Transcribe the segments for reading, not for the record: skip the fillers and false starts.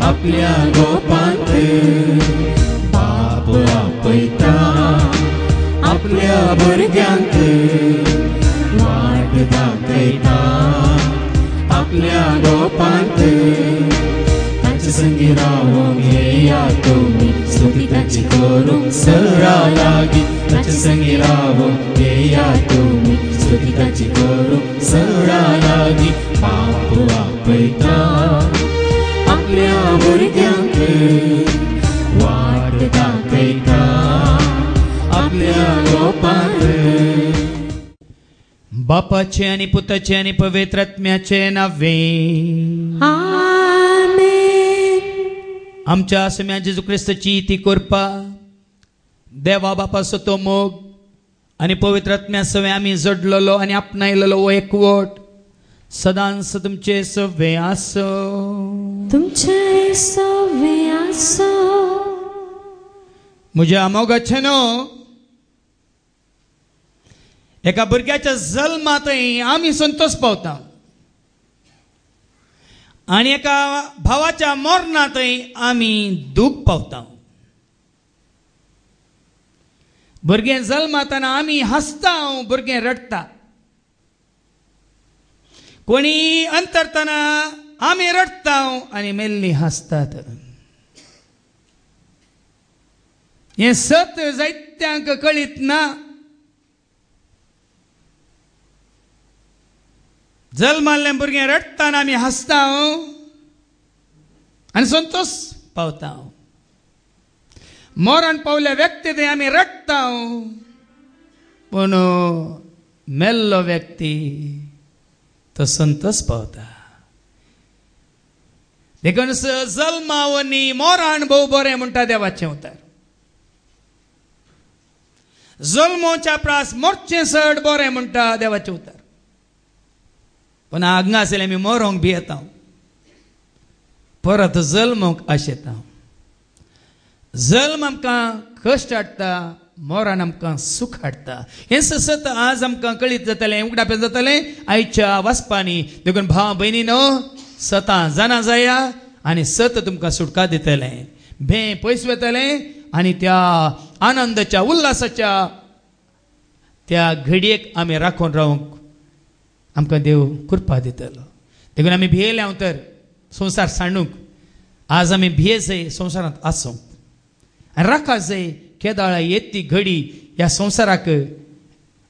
आपल्या गोपांत बाप आपयता आपल्या भुरग्यांक वाट दाखयता आपल्या गोपांत तांचे संगी रावूंक येया तुमी स्तुती तांची करूंक सरा लागी तांचे संगी रावूंक येया तुमी स्तुती तांची करूंक सरा लागी बाप आपयता आपल्या भुरग्यांक वाट दाखयता आपल्या गोपांत बापाचे आणि पुताचे आणि पवित्र आत्म्याचे नावे आमच्या आसम्या जेजू ख्रिस्ताची ती कृपा देवा बापाचो तो मोग आणि पवित्र आत्म्या सवे आम्ही जोडलेलो आणि आपणायलेलो वो एकवट सदांच तुमचे सवे आसो तुमचे सवे आसो म्हज्या मोगाचेनो एका भुरग्याच्या जल्मातय आम्ही संतोष पावता आणि एका भावाच्या मरणातय आम्ही दूख पावता भुरगे जल्मातना आम्ही हसता भुरगे रडता कोणी अंतरतना आम्ही रडता आणि मेल्ली हसतात हे सत जायत्यांक कळीत ना जल्माल्ले भुरगे रडताना आम्ही हसता आणि संतोष पावता मरण पावल्या व्यक्ती ते आम्ही रडता पण मेल्लो व्यक्ती तो संतोष पावता देखून जल्मावनी मोरान भोव बरें म्हणटा देवाचें उतर जल्मोच्या प्रास मोरचें चड बरें म्हणटा देवाचें उतर पण आग्गा आसले आमी मरोंक भी येता परत जल्मोंक आशेता जल्म आमकां कश्ट हाडटा मोरान आमकां सुख हाडटा हें सतत आज आमकां कळीत जातलें उगडापें जातलें आयच्या वाचपांनी देखून भाव भयणीनो सतां जाणा जाया आनी सत तुमकां सुटका दितलें भें पयस वतलें आनी त्या आनंदाच्या उल्हासाच्या त्या घडयेक आमी राखून रावंक आमकां देव कृपा दितलो देखून आमी भियेल्या तर संवसार सांडूंक आज आमी भियेजय संवसारांत आसूंक आनी राखा जाय केदाळा येत ती घडी ह्या संवसाराक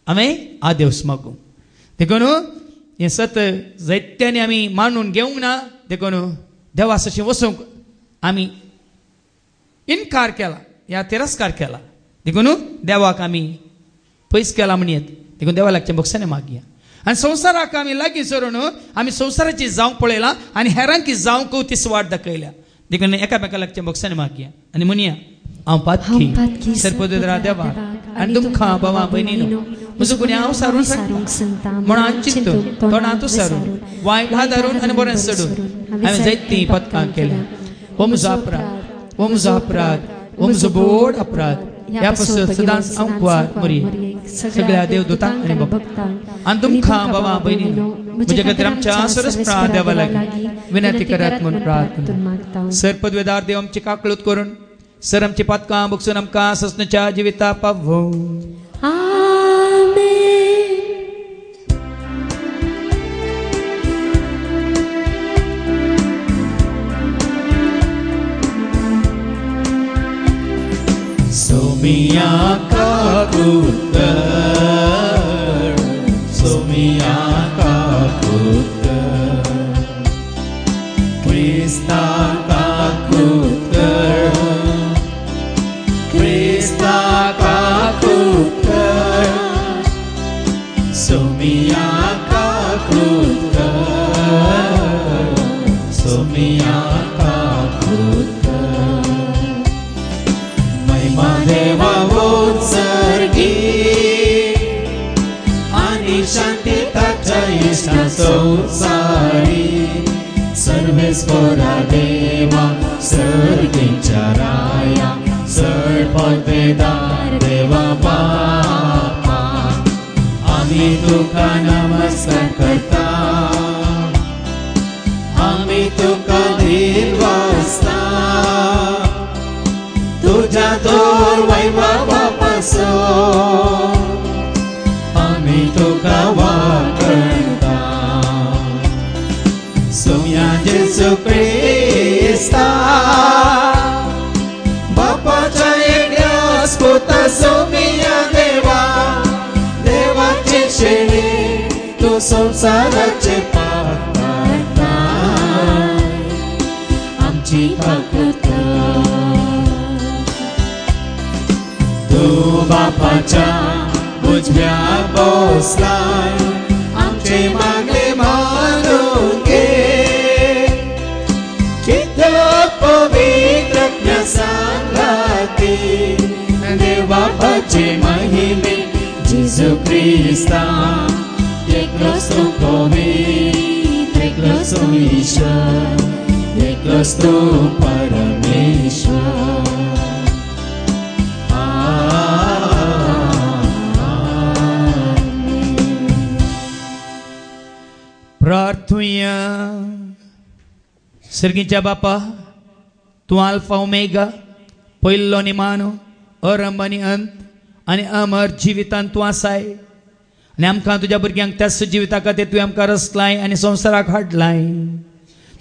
आमी आदेवस मागूंक देखून हें सत जायत्यांनी आमी मानून घेवंक ना देखून देवास अशें वचूंक आमी इन्कार केला या तिरस्कार केला देखून देवाक आमी पयस केला म्हणयत देखून देवा लागचे बक्षाने मागया आनी संवसाराक आमी लागीं सरून आमी संवसाराची जावंक पळयलां आनी हेरांकी जावंक ती सुवात दाखयल्या देखून एकामेका लागचे बक्षाने मागया आनी म्हणया हांव पातकी सर्पदुरा देवा आनी तुमकां भावा भयणीनो म्हजो गुन्यांव हांव सारून सांगता म्हणून चिंतून तोंडांतू सारून वायट हादारून आनी बरें सोडून हांवें जायतीं पथकां केल्या हो म्हजो अपराध हो म्हजो अपराध हो म्हजो बोड अपराध ह्या पासून सदांच हांव कुवार मरी सगळ्या देवदूतांक आनी भक्तांक आनी तुमकां भावा भयणीनो म्हजे खातीर आमच्या सरस्प्राद देवा लागीं विनंती करात म्हूण प्रार्थना सर्पद्वेदार देव आमची काकळूत करून सर आमची पातकां बगसून आमकां ससनाच्या जिविता पावो सोमिया काकुतर सोमिया काकुतर क्रिस्ता काकुतर क्रिस्ता काकुतर सोमिया काकुतर सोमिया काकुतर महिमा देवा उत्सर्गी आणि शांती ताच्या इष्टा संसारी सर्वेस्परा देवा सर्गीच्या राया सर्पद्वेदार देवा बापा आम्ही तुका नमस्कार करता आम्ही तुका दिल वाजता तुझ्या दोर वैभवा पासो आमी तुका वाकणटा सोम्या जेजू क्रिस्ता बापाच्या एकट्या स्पुता सोम्या देवा देवाचे शेळी तू संसाराचे पाखता आमची ताकद तू बापाच्या उजव्या बसलाय आमचे मागणे मानून घे चित्त पवित्र सांगाती देव बापाचे महिमे जेजू ख्रिस्ता एकलोच तू पवित्र एकलोच तू ईश्वर एकलोच तू परमेश्वर प्रार्थूया सर्गीच्या बापा तू अल्फा ओमेगा पयलो निमानो आरंभ आनी अंत आनी अमर जिवितांत तू आसाय आनी आमकां तुज्या भुरग्यांक त्याच जिविता खातीर तुवें आमकां रचलाय आनी संवसाराक हाडलाय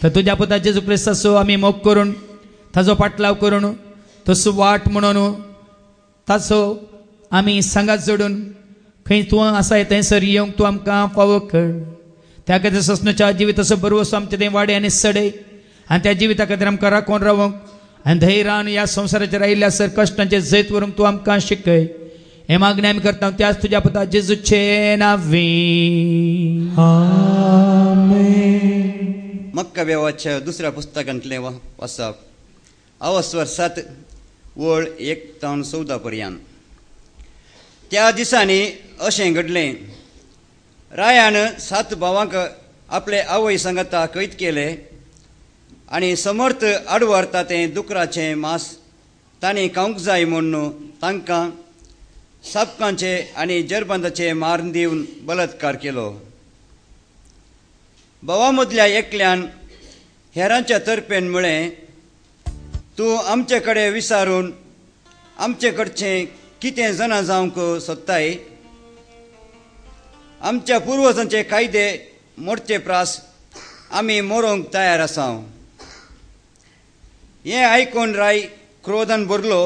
तर तुज्या पुता जेजू क्रिस्ताचो आमी मोग करून ताजो पाटलाव करून तसो वाट म्हणून ताचो आमी सांगात जोडून खंय तूं आसाय थंयसर येवंक तूं आमकां फावो कर त्या खातीर ससनच्या जिविताचो बरोवसो आमचे थंय वाडे आनी सडय आनी त्या जिविता खातीर आमकां राखून रावंक आनी धैर्यान ह्या संवसाराचेर आयिल्ल्या सर कश्टांचे जैत व्हरूंक तूं आमकां शिकय हे मागणी आमी करता त्याच तुज्या पुता जेजूचे नांवी आमेन. मक्काबेवाच्या दुसऱ्या पुस्तकांतलें वाचप अवस्वर 7 वळ 1 ते 14 पर्यंत. त्या दिसांनी अशें घडलें रायान 7 भावांक आपले आवय सांगता कैद केले आनी समर्थ आडवारता तें दुकराचें मांस तांणी खावंक जाय म्हूण तांकां सापकांचे आनी जरबंदाचे मारून दिवन बलात्कार केलो. भावा मदल्या एकल्यान हेरांच्या तर्फेन म्हळें तूं आमचे कडेन विचारून आमचे कडचें कितें जाणा जावंक सोदताय आमच्या पुर्वजांचे कायदे मोडचे प्रास आमी मरोंक तयार आसा. हें आयकून राय क्रोधान भरलो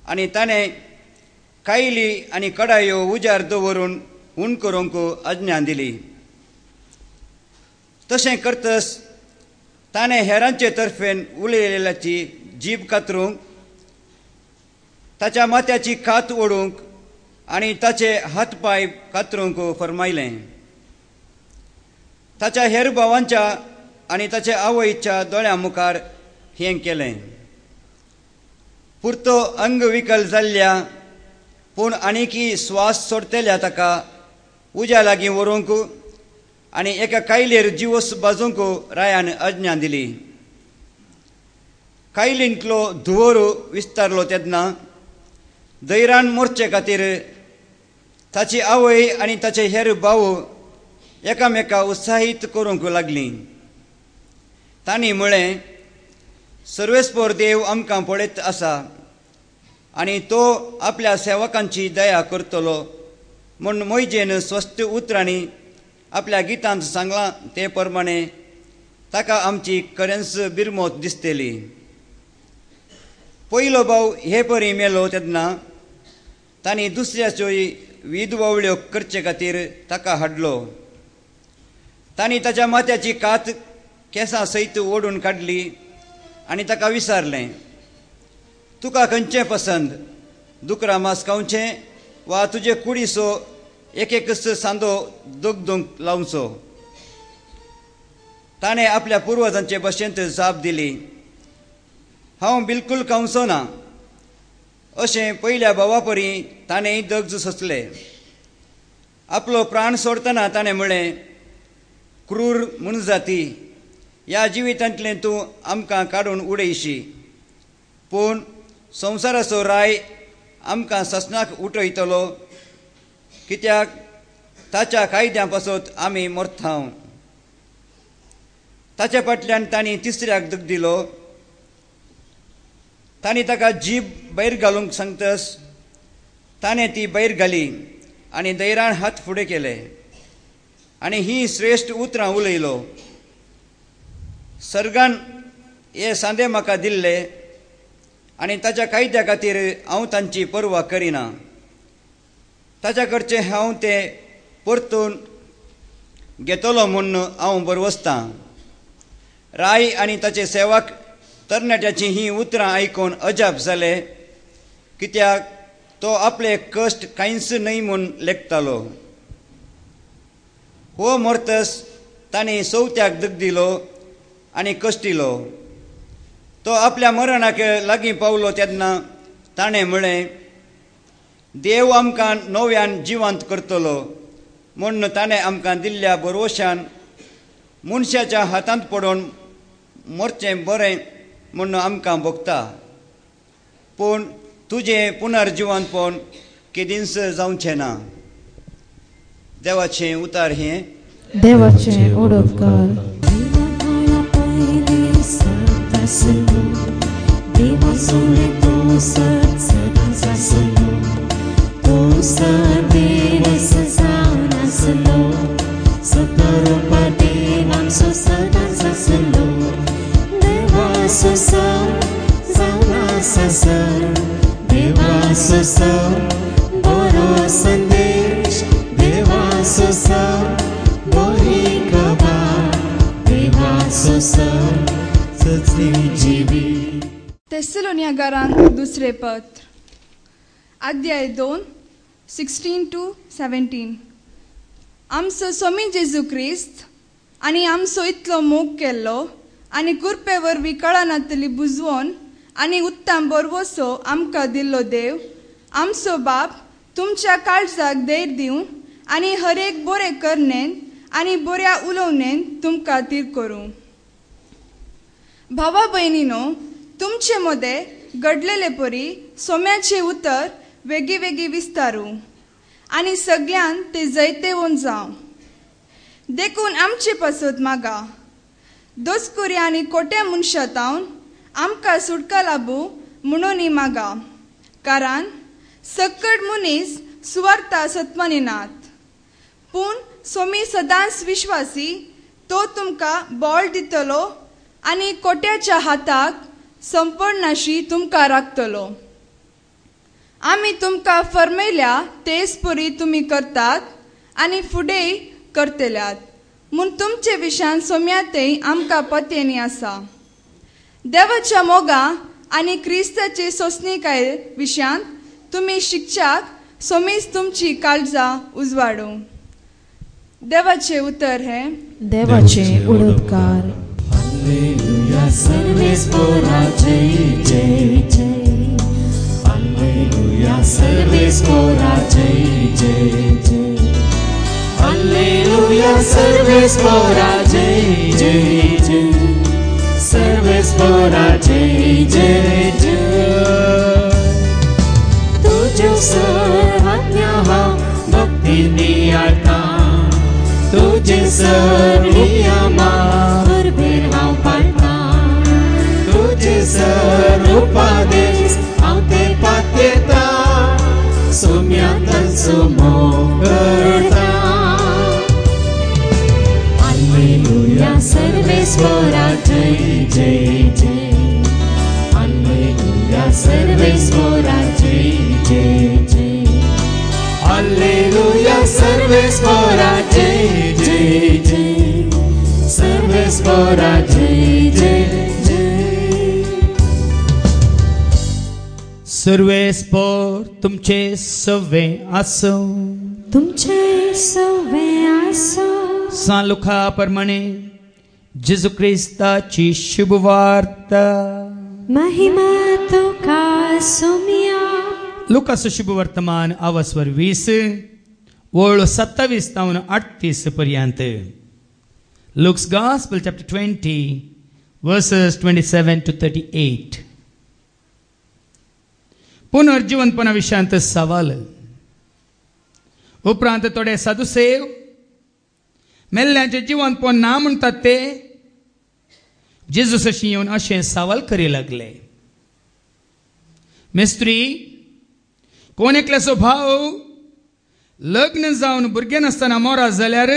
आनी ताणें कायली आनी कडायो उजार दवरून हूण करूंक आज्ञा दिली. तशें करतस ताणें हेरांचे तर्फेन उलयलेल्याची जीब कातरूंक ताच्या माथ्याची कात ओडूंक आनी ताचे हात पाय कातरूंक फरमायलें. ताच्या हेर भावांच्या आनी ताच्या आवयच्या दोळ्यां मुखार हें केलें. पुरतो अंगविकल जाल्ल्या पूण आनीकी स्वास सोडतेल्या ताका उज्या लागीं व्हरूंक आनी एका कायलेर जिवस बाजूंक रायान आज्ञा दिली. कायलींतलो धुंवर विस्तारलो तेन्ना धैर्यान मोरचे खातीर ताची आवय आनी ताचे हेर भाव एकामेका उत्साहीत करूंक लागलीं. तांणी म्हळें सर्वेस्पर देव आमकां पळयत आसा आनी तो आपल्या सेवकांची दया करतलो म्हूण मोयजेन स्वस्थ उतरांनी आपल्या गितांत सांगलां ते प्रमाणे ताका आमची खरेंच बिरमोत दिसतली. पयलो भाव हे परी मेलो तेन्ना तांणी दुसऱ्याच्योय विधवावळ्यो करचे खातीर ताका हाडलो. तांणी ताच्या माथ्याची कात केंसां सयत ओडून काडली आनी ताका विचारलें तुका खंयचें पसंद दुकरा मांस खावचें वा तुजे कुडीचो एक एकच सांदो दोगदूंक लावचो. ताणें आपल्या पुर्वजांचे भाशेंत जाप दिली हांव बिलकूल खावचो ना. अशें पयल्या भावा परी ताणेंय दगज सोंसले. आपलो प्राण सोडतना ताणें म्हळें क्रूर म्हूण जाती ह्या जिवितांतलें तूं आमकां काडून उडयशी पूण संवसाराचो राय आमकां ससनाक उठयतलो कित्याक ताच्या कायद्या पासत आमी मरता. ताचे फाटल्यान तांणी तिसऱ्याक दग दिलो. तांणी ताका जीब भायर घालूंक सांगतस ताणें ती भायर घाली आनी दैराण हात फुडें केले आनी ही श्रेश्ठ उतरां उलयलो. सर्गान हे सांदे म्हाका दिल्ले आनी ताच्या कायद्या खातीर हांव तांची परवा करिना. ताच्या कडचे हांव ते परतून घेतलो म्हूण हांव बरवसतां. राय आनी ताचे सेवक तरणाट्याची ही उतरां आयकून अजाप जाले, कित्याक तो आपले कश्ट कांयच न्हय म्हूण लेखतालो. हो मोरतस तांणी चवथ्याक दग दिलो आनी कश्टिलो. तो आपल्या मरणाक लागीं पावलो तेन्ना ताणें म्हळें, देव आमकां नव्यान जिवंत करतलो म्हूण ताणें आमकां दिल्ल्या बरवशान मनशाच्या हातांत पडोवन मरचें बरें म्हूण आमकां भोगता. पूण तुजें पुनर्जिवंतपण केदींच जावचें ना. देवाचें उतार हें. देवाचें उडोवकार. बरो संदेश देवाचो बरी खबर देवाचो सचली जिवी. थेसलोनिकांक दुसरे पत्र अध्याय 2 16-17. आमचो स्वामी जेजू क्रिस्त आनी आमचो इतलो मोग केल्लो आनी कृपे वरवीं कळनातली बुजवण आनी उत्तम बरवसो आमकां दिल्लो देव आमचो बाप तुमच्या काळजाक धैर्य दिवं आनी हर एक बरें करनेन आनी बऱ्या उलोवनेन तुमकां खातीर करूं. भावा भयणीनो, तुमचे मदें घडलेले परी सोम्याचे उतर वेगळी वेगळी विस्तारू आनी सगळ्यान ते जैतेवून जावं. देखून आमचे पासत मागा दोसकुरी आनी खोट्या मनशातावन आमकां सुटका लाभू म्हणून मागा. कारण सकट मनीस सुवार्ता सत्मानिनात, पूण सोमी सदांच विश्वासी तो तुमकां बोळ दितलो आनी कोट्याच्या हाताक संपन्नाशी तुमकां राखतलो. आमी तुमकां फरमयल्या तेच परी तुमी करतात आनी फुडेंय करतल्यात म्हूण तुमचे विशयान सोम्यातय आमकां पत्तेनी आसा. देवाच्या मोगा आनी क्रिस्ताचे सोसणीकाये विशयान तुमी शिक्षाक सोमीच तुमची काळजां उजवाडूं. देवाचे उतर हे. देवाचें उडोवकार. Alleluia, सर्वेस्परा जय जय जय. Alleluia, सर्वेस्परा जय जय जय. Alleluia, सर्वेस्परा जय जय जय. सर्वेस्परा जय जय जय. तुझ्या सर्वाज्ञा भक्तीनी आता तुझे सर्व नियमा बरोबर हांव पाळटा. तुझे सर्व उपदेश हांव ते पाळटा. सोम्या तांचो मोग करता. Alleluia, सर्वेस्परा जय जय जय. Alleluia, सर्वेस्परा जय जय जय. Alleluia, सर्वेस्परा जय जय जय. सर्वेस्परा जय जय जय. सर्वेस्पर तुमचे सवे आसो. तुमचे सवे आसो. सांलुखा प्रमाणे जेजू क्रिस्ताची शुभ वार्ता. महिमा तुका सोम्या. लुकास शुभ वर्तमान आवस्वर 20 वळ 27-38 पर्यंत. Luke's Gospel chapter 20 verses 27-38. पुनर्जीवनपणा विशयांत सवाल. उपरांत थोडे साधुसेव मेल्ल्यांचे जिवंतपण ना म्हणटात ते जेजूसाशी येवन अशें सवाल करी लागले. मिस्त्री कोण एकल्याचो भाव लग्न जावन भुरगें नासतना मोरा जाल्यार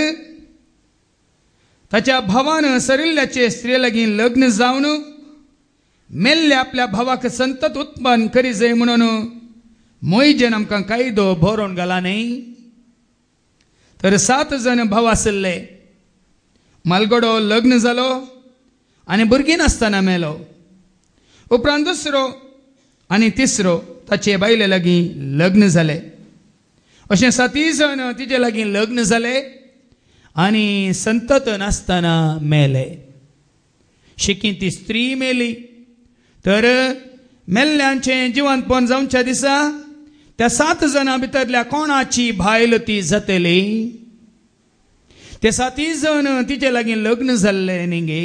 ताच्या भावान सरिल्ल्याचे स्त्री लागीं लग्न जावन मेल्ल्या आपल्या भावाक संतत उत्पन्न करी जाय म्हणून मोइजेन आमकां कायदो बरोवन घाला न्ही. तर 7 जण भाव आसले. मालगडो लग्न जालो आनी भुरगीं नासतना मेलो. उपरांत दुसरो आनी तिसरो ताचे बायले लागीं लग्न जाले. अशें 7 जण तिचे लागीं लग्न जाले आनी संतत नासतना मेले. शिकी ती स्त्री मेली. तर मेल्ल्यांचें जिवंतपण जावच्या दिसा त्या 7 जाणां भितरल्या कोणाची बायल ती जातली. ते 7 जण तिचे लागीं लग्न जाल्ले न्ही गे.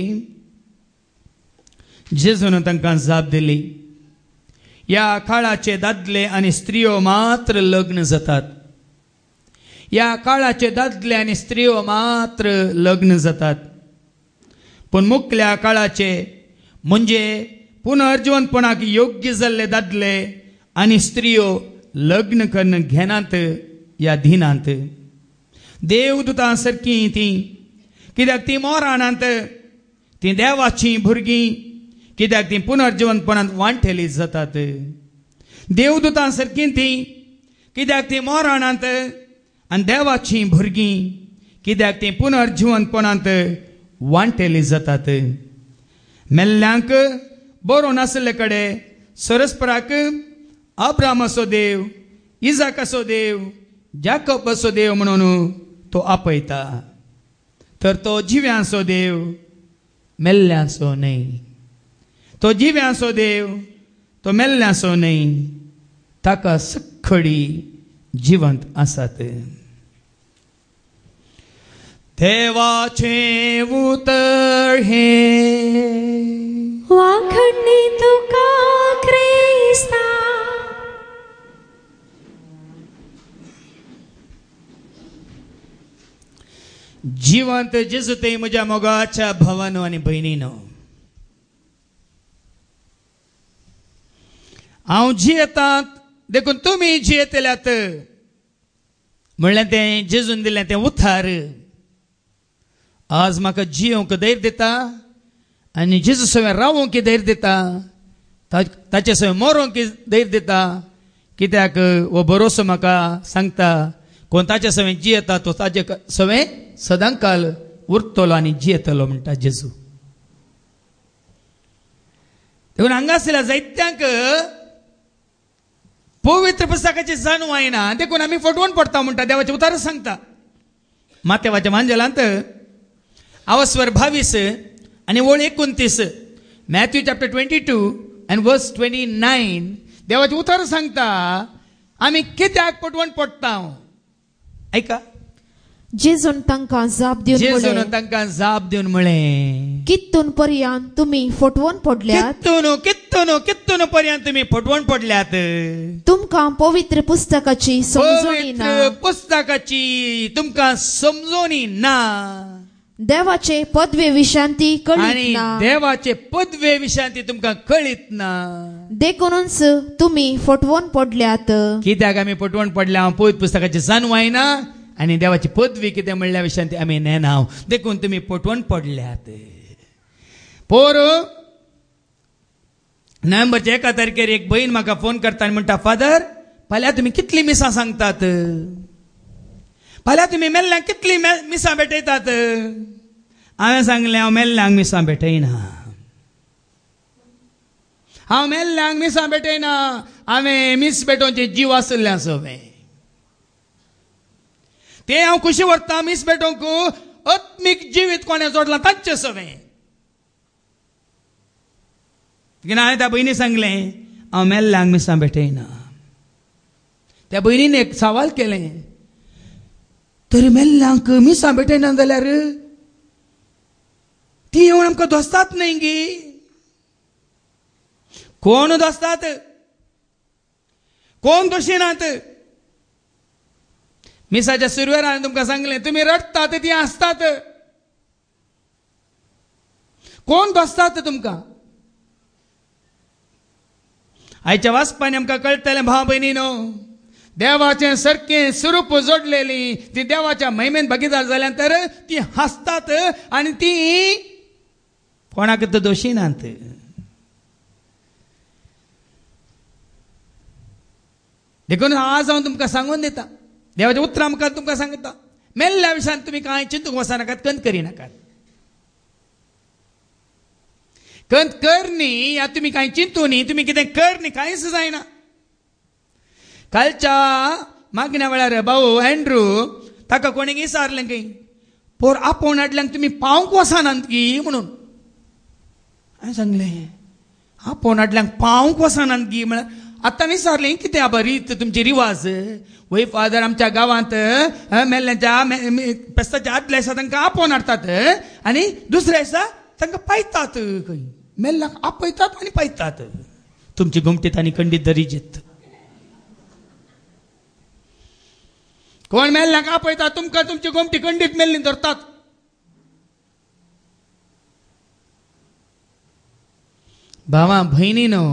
जेजून तांकां जाप दिली. ह्या काळाचे दादले आनी स्त्रियो मात्र लग्न जातात. ह्या काळाचे दादले आनी स्त्रियो मात्र लग्न जातात. पूण मुखल्या काळाचे म्हणजे पुनर्जीवनपणाक योग्य जाल्ले दादले आनी स्त्रियो लग्न करून घेनात ह्या दिनांत. देवदूतां सारकी ती, कित्याक ती मोरानांत ती देवाची भुरगीं, कित्याक ती पुनर्जीवनपणांत वांठेली जातात. देवदूतां सारकी ती, कित्याक ती मोरानांत आनी देवाची भुरगीं, कित्याक ती पुनर्जीवनपणांत वांठेली जातात. मेल्ल्यांक बरो नासले कडेन सरस्पराक अब्रामाचो देव, इजाकाचो देव, जाकोबाचो देव म्हणून तो आपयता. तर तो जिव्यांचो देव मेल्ल्यांचो न्ही. तो जिव्यांचो देव तो मेल्ल्यांचो न्ही. ताका सखडी जिवंत आसात. देवाचे उतर हे वाखडणी तुका क्रिस्ता. जिवंत जेजू ते म्हज्या मोगाच्या भावानो आनी भयणीनो, हांव जियेतात देखून तुमी जियेतल्यात म्हणलें तें जेजून दिलें तें उथार आज म्हाका जियोंक धैर्य दिता आनी जेजू सवें रावोंक धैर्य दिता, ताचे सवें मरोंक धैर्य दिता. कित्याक हो भरोसो म्हाका सांगता कोण ताचे सवें जियेता तो ताचे सवें सदांकाल उरतलो आनी जियेतलो म्हणटा जेजू. देखून हांगासरल्या जायत्यांक पवित्र पुस्तकाची जाणीव आयना देखून आमी फटवून पडटा म्हणटा. देवाचे उतार सांगता मातेवाच्या मांजलांत अवस्वर 22 आनी ओळ 29, मॅथ्यू चॅप्टर 22 and verse 29. देवाचे उतार सांगता आमी कित्याक पटवून पडटा. ऐका, जेजून तांकां जाप दिवन जेजून तांकां जाप दिवन म्हळें, कित्तून पर्यंत तुमी फटवून पडल्यात. कित्तून पर्यंत तुमी फटवून पडल्यात. तुमकां पवित्र पुस्तकाची समजणी ना. पवित्र पुस्तकाची तुमकां समजोनी ना. देवाचे पदवे विशांती कळीत आनी ना. देवाचे पदवे विशांती तुमकां कळीत ना. देखूनच तुमी फटवून पडल्यात. कित्याक आमी फटवून पडल्या. हांव पवित्र पुस्तकाची जाणीव आयना आनी देवाची पदवी कितें म्हणल्या विशांती आमी नेना. देखून तुमी फटवून पडल्यात. पोर नोव्हेंबरच्या 1 तारखेर एक बहीण म्हाका फोन करता आनी म्हणटा, फादर फाल्यां तुमी कितली मिसां सांगतात. फाल्यां तुमी मेल्ल्यांक कितली मिसां भेटयतात. हांवें सांगलें हांव मेल्ल्यांक मिसां भेटयना. हांव मेल्ल्यांक मिसां भेटयना. हांवें मीस भेटोवचे जीव आसल्यां सवें ते हांव खुशी व्हरता. मीस भेटोवंक आत्मीक जिवीत कोणें जोडलां तांचे सवें. हांवें त्या भयणी सांगलें हांव मेल्ल्यांक मिसां भेटयना. त्या भयणीन एक सवाल केलें, तरी मेल्ल्यांक मिसां भेटयना जाल्यार ती येवन आमकां दोस्तात न्ही गी. कोण दोस्तात, कोण दोशिनात. मिसाच्या सुरवेर हांवें तुमकां सांगलें तुमी रडतात ती आसतात. कोण दोस्तात तुमकां. आयच्या वाचपाने आमकां कळटलें भाव भयणीनो, देवाचें सारकें स्वरूप जोडलेली ती देवाच्या महिमेन भागीदार जाल्यानंतर ती हसतात आनी ती कोणाक दोशी नात. देखून आज हांव तुमकां सांगून दिता, देवाचें उतर आमकां तुमकां सांगता, मेल्ल्या विशयान तुमी कांय चिंतूंक वचनाकात, कंत करिनाकात. कंत कर न्ही या तुमी कांय चिंतू न्ही, तुमी कितें कर न्ही कांयच जायना. कालच्या मागण्या वेळार भाऊ एंड्रू ताका कोणी विचारलें की पोर आपोवन हाडल्यांक तुमी पावूंक वचनात की म्हणून. हांवें सांगलें आपोवन हाडल्यांक पावूंक वचनात की म्हळ्यार आतां विचारलें कितें आबा रीत तुमची रिवाज. वय फादर आमच्या गांवांत मेल्ल्यांच्या पेस्ताच्या आदल्या दिसा तांकां आपोवन हाडटात आनी दुसऱ्या दिसा तांकां पायतात. खंय मेल्ल्यांक आपयतात आनी पायतात. तुमची घुमटीत आनी खंडीत दरीजेत. कोण मेल्ल्यांक आपयतात तुमकां तुमची घुमटी खंडीत मेल्ली धरतात. भावा भयणीनो,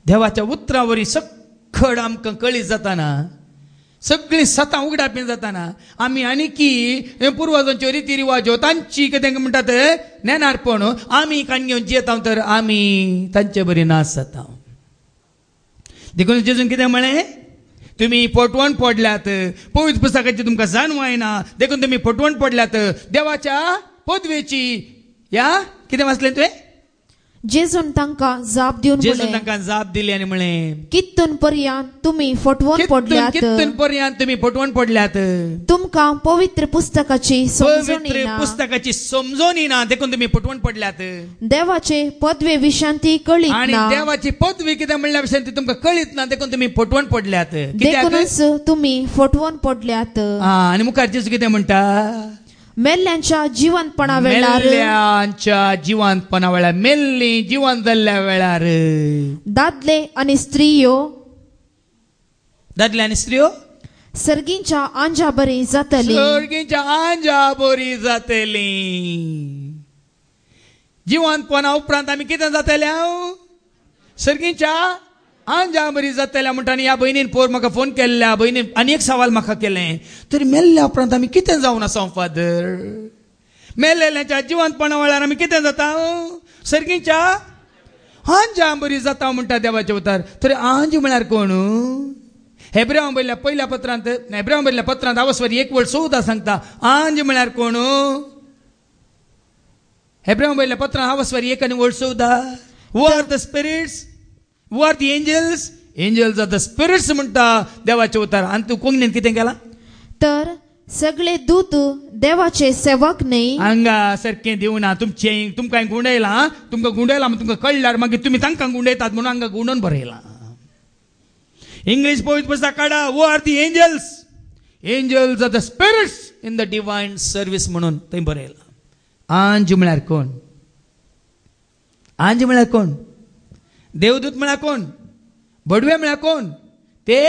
देवाच्या उतरावरी सखड आमकां कळीत जाताना, सगळीं सतां उगडापी जाताना आमी आनीकी पुर्वजांच्यो रिती रिवाज्यो तांची कितें म्हणटात नेनारपण आमी काण घेवन जियेता तर आमी तांचे बरी नाश जाता. देखून जेजून कितें म्हळें, तुमी फटवण पडल्यात, पवित्र पुस्तकाची तुमकां जाणवायना, देखून तुमी फटवण पडल्यात देवाच्या पदवेची. या कितें वाचलें तुवें? जेजून तांकां जाप दिवन जेजून तांकां जाप दिली आनी म्हळें कितून पर्यंत तुमी फटवण पडल्यात, कितून पर्यंत तुमी फटवण पडल्यात, तुमकां पवित्र पुस्तकाची समजून येना, पुस्तकाची समजून येना, देखून तुमी फटवण पडल्यात. देवाचे पदवे विशयान ती कळीत आनी ना, देवाची पदवी कितें म्हणल्या विशयान ती तुमकां कळीत ना, देखून तुमी फटवण पडल्यात. देखूनच तुमी फटवण पडल्यात. आनी मुखार जेजू कितें म्हणटा, मेल्ल्यांच्या जिवंतपणा वेळार, मेल्ल्यांच्या जिवंतपणा वेळार, मेल्ली जिवंत जाल्ल्या वेळार दादले आनी स्त्रियो, दादले आनी स्त्रियो सर्गींच्या आंजा बरी जातली, सर्गींच्या आंजा बरी जातली. जिवंतपणा उपरांत आमी कितें जातल्या, सर्गींच्या आंजा बरी जातल्या म्हणटा. आनी ह्या भयणीन पोर म्हाका फोन केल्ल्या भयणीन आनी एक सवाल म्हाका केलें, तरी मेल्ल्या उपरांत आमी कितें जावन आसा फादर? मेल्लेल्याच्या जिवंतपणा वेळार आमी कितें जाता? सर्गींच्या आंजा बरी जाता म्हणटा देवाचे उतार. तरी आंज म्हळ्यार कोण? हेब्रेवांक बरयल्ल्या पयल्या पत्रांत, हेब्रेवांक बरयल्ल्या पत्रांत आवस्वरी 1:14 सांगता आंज म्हळ्यार कोण? हेब्रेवांक बरयल्ल्या पत्रांत आवस्वरी 1:14 Who are the spirits? Who are the angels? Angels are the spirits म्हणटा देवाचे उतार. आनी तूं कोंकणीन कितें केलां? तर सगळे दूत देवाचे सेवक न्ही, हांगा सारकें दिवना. तुमकां गुंडयलां, तुमकां तुमकां कळल्यार मागीर तुमी तांकां गुंडयतात म्हणून हांगा गुंडोवन बरयलां. इंग्लीश पवित्र पुस्तक काडा. Who are the angels? Angels are the spirits in the divine service म्हणून थंय बरयलां. आंज म्हळ्यार कोण? आंज म्हळ्यार कोण? देवदूत म्हळ्यार कोण? बडवे म्हळ्यार कोण? ते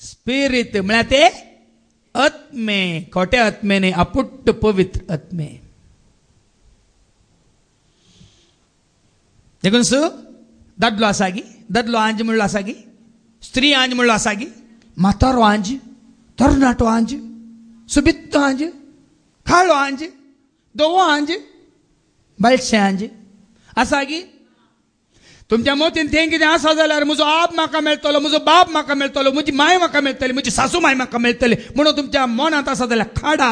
स्पिरीट म्हळ्यार ते आत्मे, खोट्या आत्मेने अपुट्ट पवित्र आत्मे. देखून दादलो आसा गी, दादलो आंज म्हणलो आसा गी, स्त्री आंज म्हणलो आसा गी, म्हातारो आंज, तरणाटो आंज, सुबित्तो आंज, खाळो आंज, दोवो आंज, बाळशे आंज आसा गी. तुमच्या मोतीन थंय कितें आसा जाल्यार म्हजो आप म्हाका मेळटलो, म्हजो बाप म्हाका मेळटलो, म्हजी माय म्हाका मेळटली, म्हजी सासू माय म्हाका मेळटली म्हणून तुमच्या मनांत आसा जाल्यार खाडा.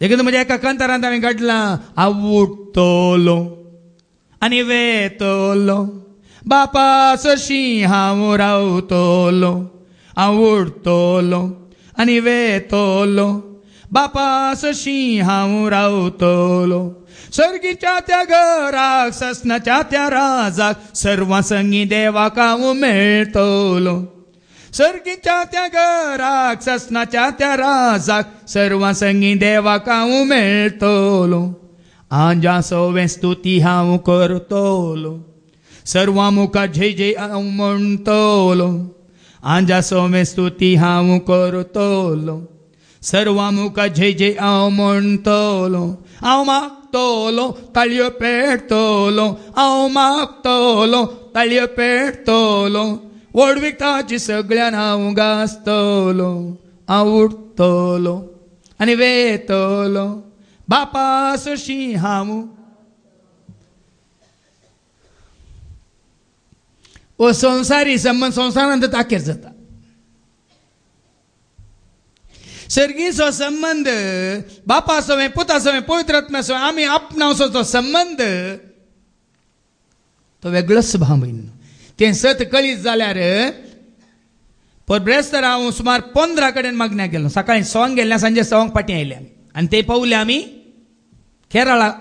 देखून म्हज्या एका कंतरांत हांवें घडलां, आवडटलो आनी वेतलो, बापा सरशी हांव रावतलो, आवडटलो आनी वेतलो, बापा सरशी हांव रावतलो. सर्गीच्या त्या घराक, ससनाच्या त्या राजाक, सर्वां संगी देवाक हांव मेळटलो. सर्गीच्या त्या घराक, ससनाच्या त्या राजाक, सर्वां संगी देवाक हांव मेळटलो. आंजा सवें स्तुती हांव करतलो, सर्वां मुखार जय जय हांव म्हणटलो. आंजा सवें स्तुती हांव करतलो, सर्वां मुखार जय जय हांव म्हणटलो. हांव मागतलो ताळयो पेटतलो हांव मागतलो ताळयो पेटतलो वडविकताची सगळ्यान हांव गाजतलो हांव उठतलो आनी वेतलो बापा सरशी हांव ओ संवसारी संबंध संवसारांत ताकेर जाता सर्गीचो संबंध बापा सवे पुता सवे पवित्र आत्म्या सवे आमी आपणावचो संबंध तो वेगळोच भाव भयण तें सत कळीत जाल्यार पर ब्रेस्तर हांव सुमार 15 कडेन मागण्याक गेलो सकाळीं सॉंग गेल्ल्या सांजे सॉंग पाटी आयले आनी ते पावले आमी केरळा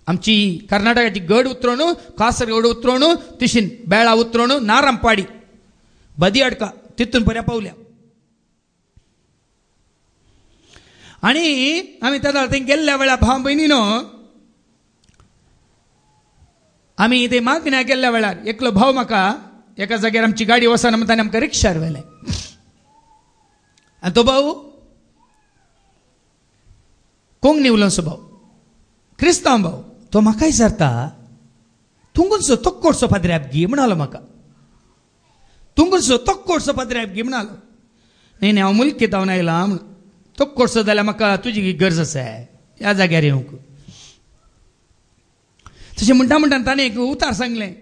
आमची कर्नाटकाची गड उतरोवन कासरगोड उतरोवन तिशीन बेळा उतरोवन नारांपाडी बदियाडका तितून पर्या पावल्या आनी आमी तेदा थंय गेल्ल्या वेळार भाव भयणीनो आमी ते मागण्याक गेल्ल्या वेळार एकलो भाव म्हाका एका जाग्यार आमची गाडी वचना म्हणटा ताणें आमकां रिक्षार व्हेलें आनी तो भाऊ कोंकणी उलोवचो भाव क्रिस्तांव भाव तो म्हाका विचारता तुंगूनचो तोक्कोडचो पाद्र्याप गी म्हणालो म्हाका तुंगूनचो तोक्कोडचो पाद्र्याप गी म्हणालो न्ही न्ही हांव मुल्कीत जावन आयलां म्हण तोक्कोडचो जाल्यार म्हाका तुजी गरज आसा ह्या जाग्यार येवंक तशें म्हणटा म्हणटा ताणें एक उतार सांगलें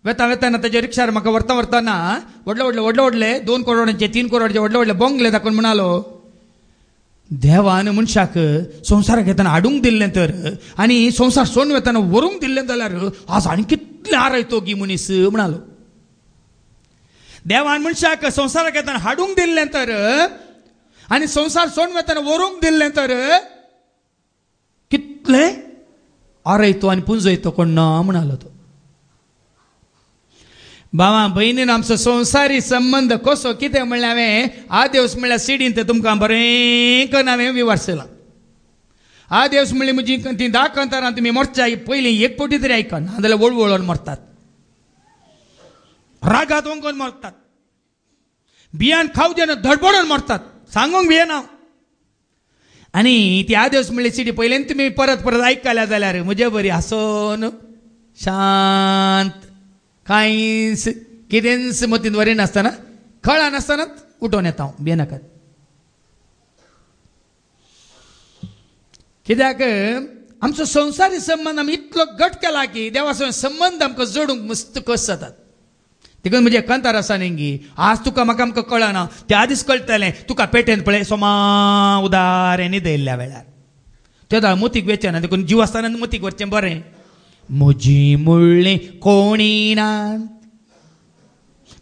वेता वेताना ताच्या रिक्षार म्हाका व्हरता व्हरतना व्हडले 2 करोडांचे 3 करोडाचे व्हडले बंगले दाखोवन म्हणालो देवान मनशाक संवसाराक येताना हाडूंक दिल्लें तर आनी संवसार सोडून वेताना व्हरूंक दिल्लें जाल्यार आज आनी कितले आरयतो गी मनीस म्हणालो देवान मनशाक संवसाराक येताना हाडूंक दिल्लें तर आनी संवसार सोडून वेताना व्हरूंक दिल्लें तर कितले आरयतो आनी पुंजयतो कोण ना म्हणालो तो भावा भयणीन आमचो संवसारी संबंध कसो कितें म्हणल्यार हांवें आदेवस म्हणल्यार सिडीन ते तुमकां बरें करून हांवें विवारसलां आदेवस म्हणली म्हजी ती 10 कंतारां तुमी मरच्या पयलीं एक फावटी तरी आयकन नाजाल्यार वळवळोन मरतात रागात वंकून मरतात बियान खाव जेन्ना धडपडून मरतात सांगूंक भियेना आनी ती आदेवस म्हणली सिडी पयल्यान तुमी परत परत आयकल्या जाल्यार म्हजे बरी हांसोन शांत कांयच कितेंच मतीन वरें नासतना कळा नासतनाच उठोन येता हांव भियेनाकात कित्याक आमचो संवसारी संबंध आमी इतलो घट केला की देवाचो संबंध आमकां जोडूंक मस्त कस जातात देखून म्हणजे कंतार आसा न्ही आज तुका म्हाका आमकां कळना त्या दीस कळटलें तुका पेटेन पळय सोमा उदार न्हिदयल्ल्या वेळार तेदा मोतीक वेचना देखून जीव आसतना मोतीक वरचें बरें म्हजी मुळ्ळी कोणी नात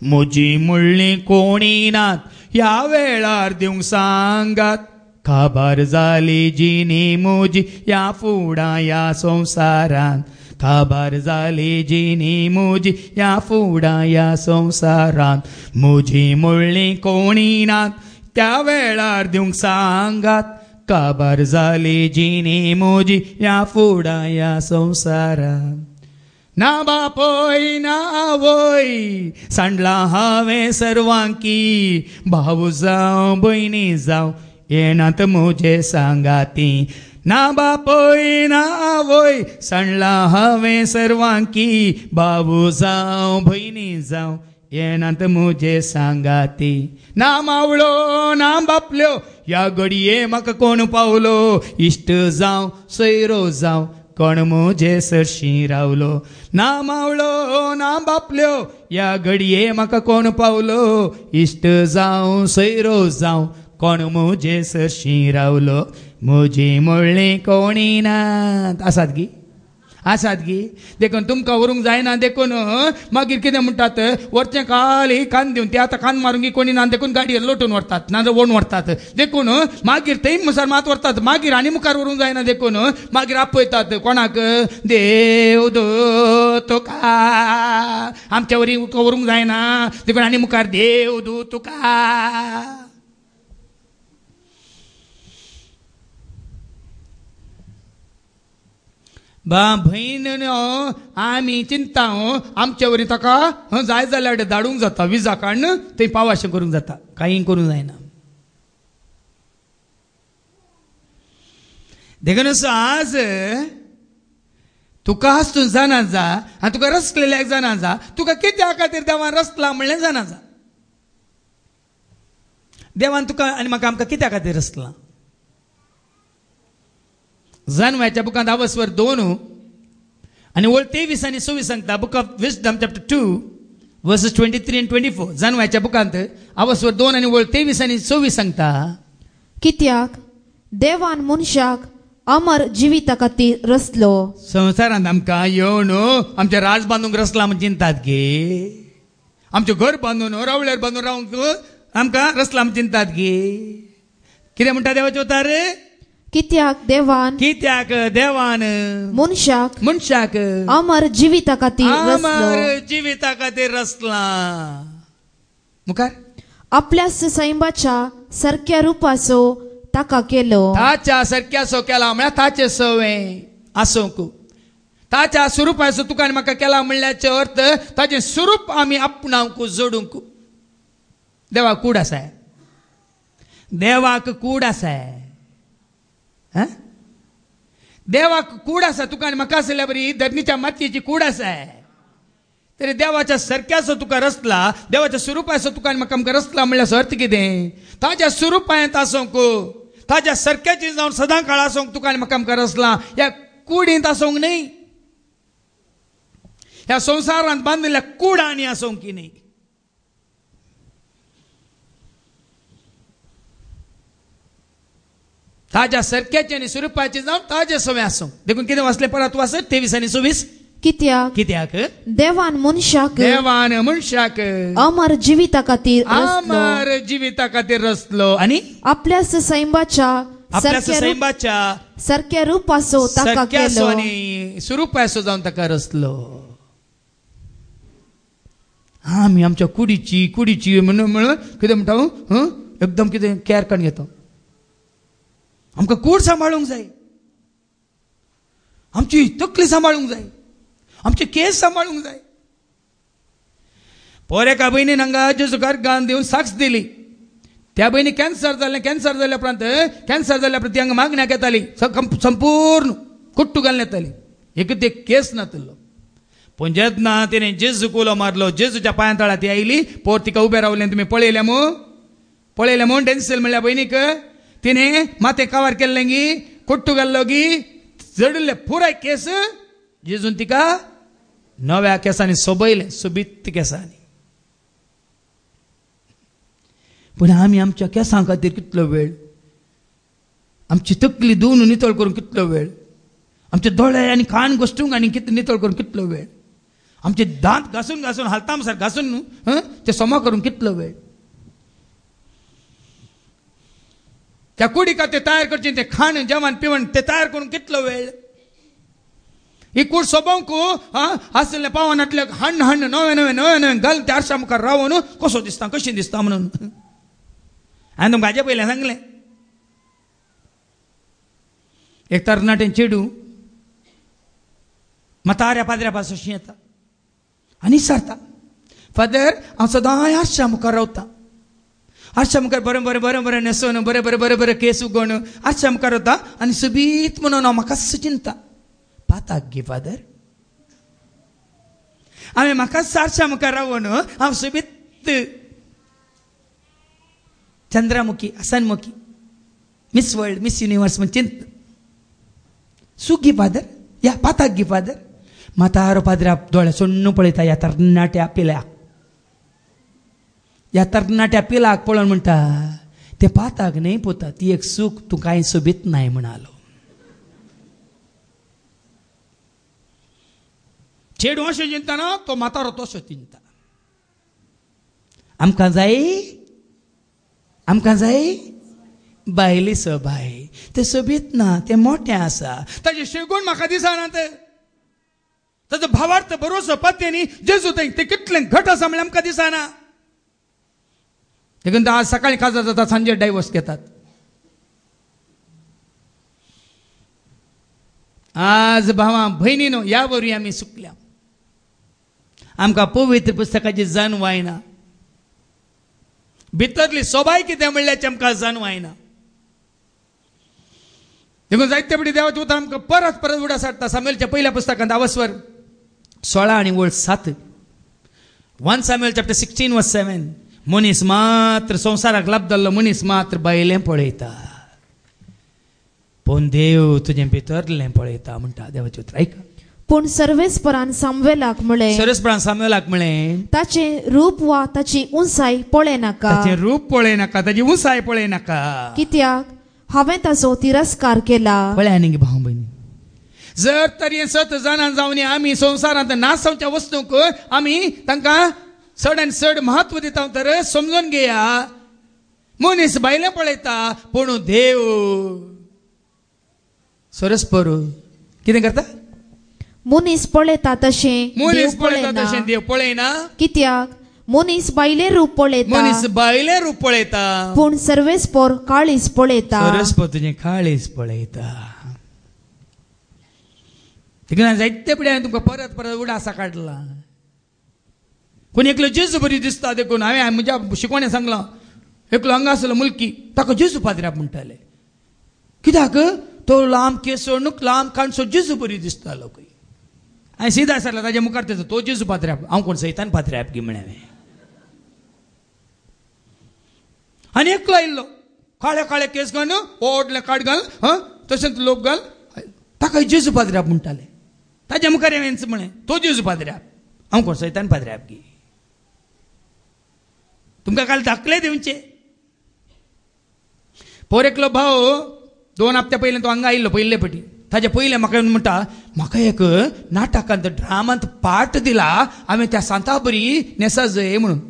म्हजी मुळ्ळी कोणी नात ह्या वेळार दिवंक सांगात खबर जाली जिनी म्हजी ह्या फुडां ह्या संवसारांत खबर जाली जिनी म्हजी ह्या फुडां ह्या संवसारांत म्हजी मुळ्ळी कोणी नात त्या वेळार दिवंक सांगात खबर जाली जिनी म्हजी ह्या फुडां ह्या संवसारांत ना बापोय ना आवय सांडलां हांवें सर्वांकी भाव जावं भयणी जावं येनात म्हजे सांगाती ना बापोय ना आवय सांडलां हांवें सर्वांकी भाव जावं भयणी जावं येनात म्हजे सांगाती ना मावळो ना बापल्यो ह्या घडये म्हाका कोण पावलो इश्ट जावं सोयरो जावं कोण म्हजे सरशी रावलो ना मावळो ना बापल्यो ह्या घडये म्हाका कोण पावलो इश्ट जावं सोयरो जावं कोण म्हजे सरशी रावलो म्हजी मुळ्ळी कोणी नात आसात गी देखून तुमकां व्हरूंक जायना देखून मागीर कितें म्हणटात वरचें खाली कान दिवन ते आतां कान मारूंक कोणी ना देखून गाडयेर लोटून व्हरतात नाजाल्यार वोवन व्हरतात देखून मागीर थंय मुसार मात व्हरतात मागीर आनी मुखार व्हरूंक जायना देखून मागीर आपयतात कोणाक देव दो तुका आमच्या वरी व्हरूंक जायना देखून आनी मुखार देव दो तुका बा भयण आमी चिंता आमच्या वरी ताका जाय जाल्यार धाडूंक जाता विजा काडून थंय पावाशें करूंक जाता कांय करूंक जायना देखून असो आज तुका हांसून जाणा जा आनी तुका रसलेल्याक जाणा जा तुका कित्या खातीर देवान रसला म्हणलें जाणा जा. देवान तुका आनी म्हाका आमकां कित्या खातीर रसला. जानवाच्या बुकांत आवसवर 2 आनी वळ 23 आनी 26 सांगता. Book of wisdom chapter 2 versus 23 and 24. जानवाच्या बुकांत आवसवर 2 आनी वळ 23 आनी 26 सांगता. कित्याक देवान मनशाक अमर जिविता खातीर रचलो. संवसारांत आमकां येवन आमचें राज बांदूंक रचला म्हण चिंतात गे. आमचें घर बांदून रावळ्यार बांदून रावंक आमकां रचला म्हण चिंतात गे. कितें म्हणटा देवाचे उतार. कित्याक देवान मनशाक अमर जिविता खातीर अमर जिविता खातीर रचला. मुखार आपल्या सैंबाच्या सारक्या रुपाचो ताका केलो. ताच्या सारक्याचो केला म्हळ्यार ताचे सवें आसूंक. ताच्या स्वरुपाचो तुका आनी म्हाका केला म्हणल्याचो अर्थ ताचें स्वरूप आमी आपणावंक जोडूंक. देवाक कूड आसा. देवाक कूड आसा. देवाक कूड आसा. तुका आनी म्हाका आसल्या बरी धरणीच्या मातयेची कूड आसा. तरी देवाच्या सारक्याचो तुका रचला. देवाच्या स्वरुपाचो तुका आनी म्हाका आमकां रचला म्हणल्याचो अर्थ कितें. ताच्या स्वरुपांत आसूंक ताच्या सारक्याची जावन सदां काळ आसूंक तुका आनी म्हाका आमकां रचला. ह्या कुडींत आसूंक न्ही. ह्या संवसारांत बांदिल्ल्या कुडांनी आसूंक की न्ही. ताच्या सारक्याची आनी स्वरुपाची जावन ताजे सवें आसूंक. देखून कितें वाचलें परत वाच 23 आनी 26. कित्याक देवान मनशाक अमर जिविता खातीर रचलो आनी आपल्या सैंबाच्या सारक्या रुपाचो ताका केलो आनी स्वरुपाचो जावन ताका रचलो. आमी आमच्या कुडीची म्हणून कितें म्हणटा एकदम कितें कॅर करून घेता. आमकां कूड सांबाळूंक जाय. आमची तकली सांबाळूंक जाय. आमचे केस सांबाळूंक जाय. पोर एका बहिणीन हांगा जेजुकार गान दिवन साक्ष दिली. त्या बहिणी कॅन्सर जाल्या उपरांत ती हांगा मागण्याक येताली. संपूर्ण कुट्टू घालून येताली. एक केस नातलो. पूण जेन्ना तिणें जेजू कोलो मारलो जेजूच्या पांया तळा ती आयली. पोर तिका उबें रावलें. तुमी पळयलें म्हणून डेन्सिल म्हणल्या बहिणीक तिणें माथे कावार केल्लें गी कुट्टू घाल्लो गी जडिल्ले पुराय केस जेजून तिका नव्या केसांनी सोबयलें. सोबीत केसांनी. पूण आमी आमच्या केसां खातीर कितलो वेळ. आमची तकली धुवन नितळ करून कितलो वेळ. आमचे दोळे आनी कान गोश्टूंक आनी नितळ करून कितलो वेळ. आमचे दांत घासून हालतामसार घासून ते सोमा करून कितलो वेळ. त्या कुडीका ते तयार करचे ते खाण जेवण पिवण ते तयार करून कितलो वेळ. ही कूड सोबोवंक आसले पावनांतले हण्ण नवे घाल त्या आरशा मुखार रावन कशी दिसता म्हणून. हांवें तुमकां हाजे पयलें सांगलें. एक तरणाटें चेडूं म्हाताऱ्या पाद्र्या पासून येता आनी विचारता फादर हांव सदां आरशा मुखार रावता. आरशा मुखार बरें न्हेसोन बरें केस उगोवन आरशा मुखार रावता आनी सोबीत म्हणून हांव म्हाका चिंता. पाताक गे फादर. हांवें म्हाका आरशा मुखार रावून हांव सोबीत चंद्रामुखी आसानमुखी मिस वर्ल्ड मिस युनिवर्स म्हण चिंत. सूख गे फादर. या पाताक गे फादर. म्हातारो पाद्र्या दोळे सोण्ण पळयता ह्या तरणाट्या पिलाक पळोवन म्हणटा ते पाताक न्हय पोता ती एक सूख तूं कांय सोबीत नाय म्हणालो. चेडू अशें चिंतना तो म्हातारो तसो चिंता. आमकां जाय बायली बाय. ते सोबीत ना ते मोठें आसा. ताचे शेगूण म्हाका दिसना. ताचो भावार्थ बरोसो पत्नी जेजू ते कितलें घट आसा म्हळ्यार आमकां दिसना. देखून आज सकाळी काजार जाता सांजे डायवोर्स घेतात. आज भावां भयणीनो ह्या वरी आमी सुकल्या. आमकां पवित्र पुस्तकाची जाणीव आयना. भितरली सोबाय कितें म्हणल्याचें आमकां जाणीव आयना. देखून जायते पडी देवाचे उतर आमकां परत परत उडा साडटा. सामुएलच्या पहिल्या पुस्तकांत 16:7. 1 Samuel chapter 16:7. मनीस मात्र संवसाराक लाभ जाल्लो मनीस मात्र बायलें पळयता, पूण देव तुजें भितरलें पळयता म्हणटा देवाचें उतर. ऐका. पूण सर्वेस्परान सामुएलाक म्हळें, सरस्परान सामुएलाक म्हळें, ताचें रूप वा ताची उंचाय पळय नाका, ताचें रूप पळय नाका, ताची उंचाय पळय नाका, कित्याक हांवें ताचो तिरस्कार केला. पळय न्ही भाव भयणी, जर तरी 7 जाणां जावन आमी संवसारांत नासवच्या वस्तूंक आमी तांकां चड आनी चड महत्व दिता तर समजून घेया. मनीस बायलें पळयता पूण देव सरस्पर कितें करता? मनीस पळयता तशें मनीस देव पळयता पळयना. तशें देव पळयना. कित्याक मनीस बायलें रूप पळयता, मनीस बायलें रूप पळयता, पूण सर्वेस्पर काळीज पळयता. सरस्पर तुजें काळीज पळयता. देखून जायते फुडें हांवें तुमकां परत परत उडासा काडला. कोणी एकलो जेजू बरी दिसता देखून हांवें म्हज्या शिकवण्यां सांगलां. एकलो हांगा आसलो मुलकी, ताका जेजू पाद्र्याप म्हणटाले. कित्याक? तो लांब केसोणूक लांब काणसो जेजू बरी दिसतालो. हांवें सीधा सरला ताज्या मुखार तेजो तो जेजू पाद्र्याप, हांव कोण सैतान पाद्र्याप गी म्हणे. आनी एकलो आयिल्लो काळे काळे केस घालून व्हडले काड घाल तशेंच लोक घाल, ताका जेजू पाद्र्याप म्हणटाले. ताज्या मुखार हांवें म्हळें तो जेजू पाद्र्याप, हांव कोण सैतान पाद्र्याप गी. तुमकां काल दाखले दिवचे. पोर एकलो भाव 2 हप्त्या पयलीं तो हांगा आयिल्लो पयले पटी. ताजे पयलें म्हाका म्हणटा म्हाका एक नाटकांत ड्रामांत पाठ दिला, हांवें त्या सांता बरी नेसा जय म्हणून.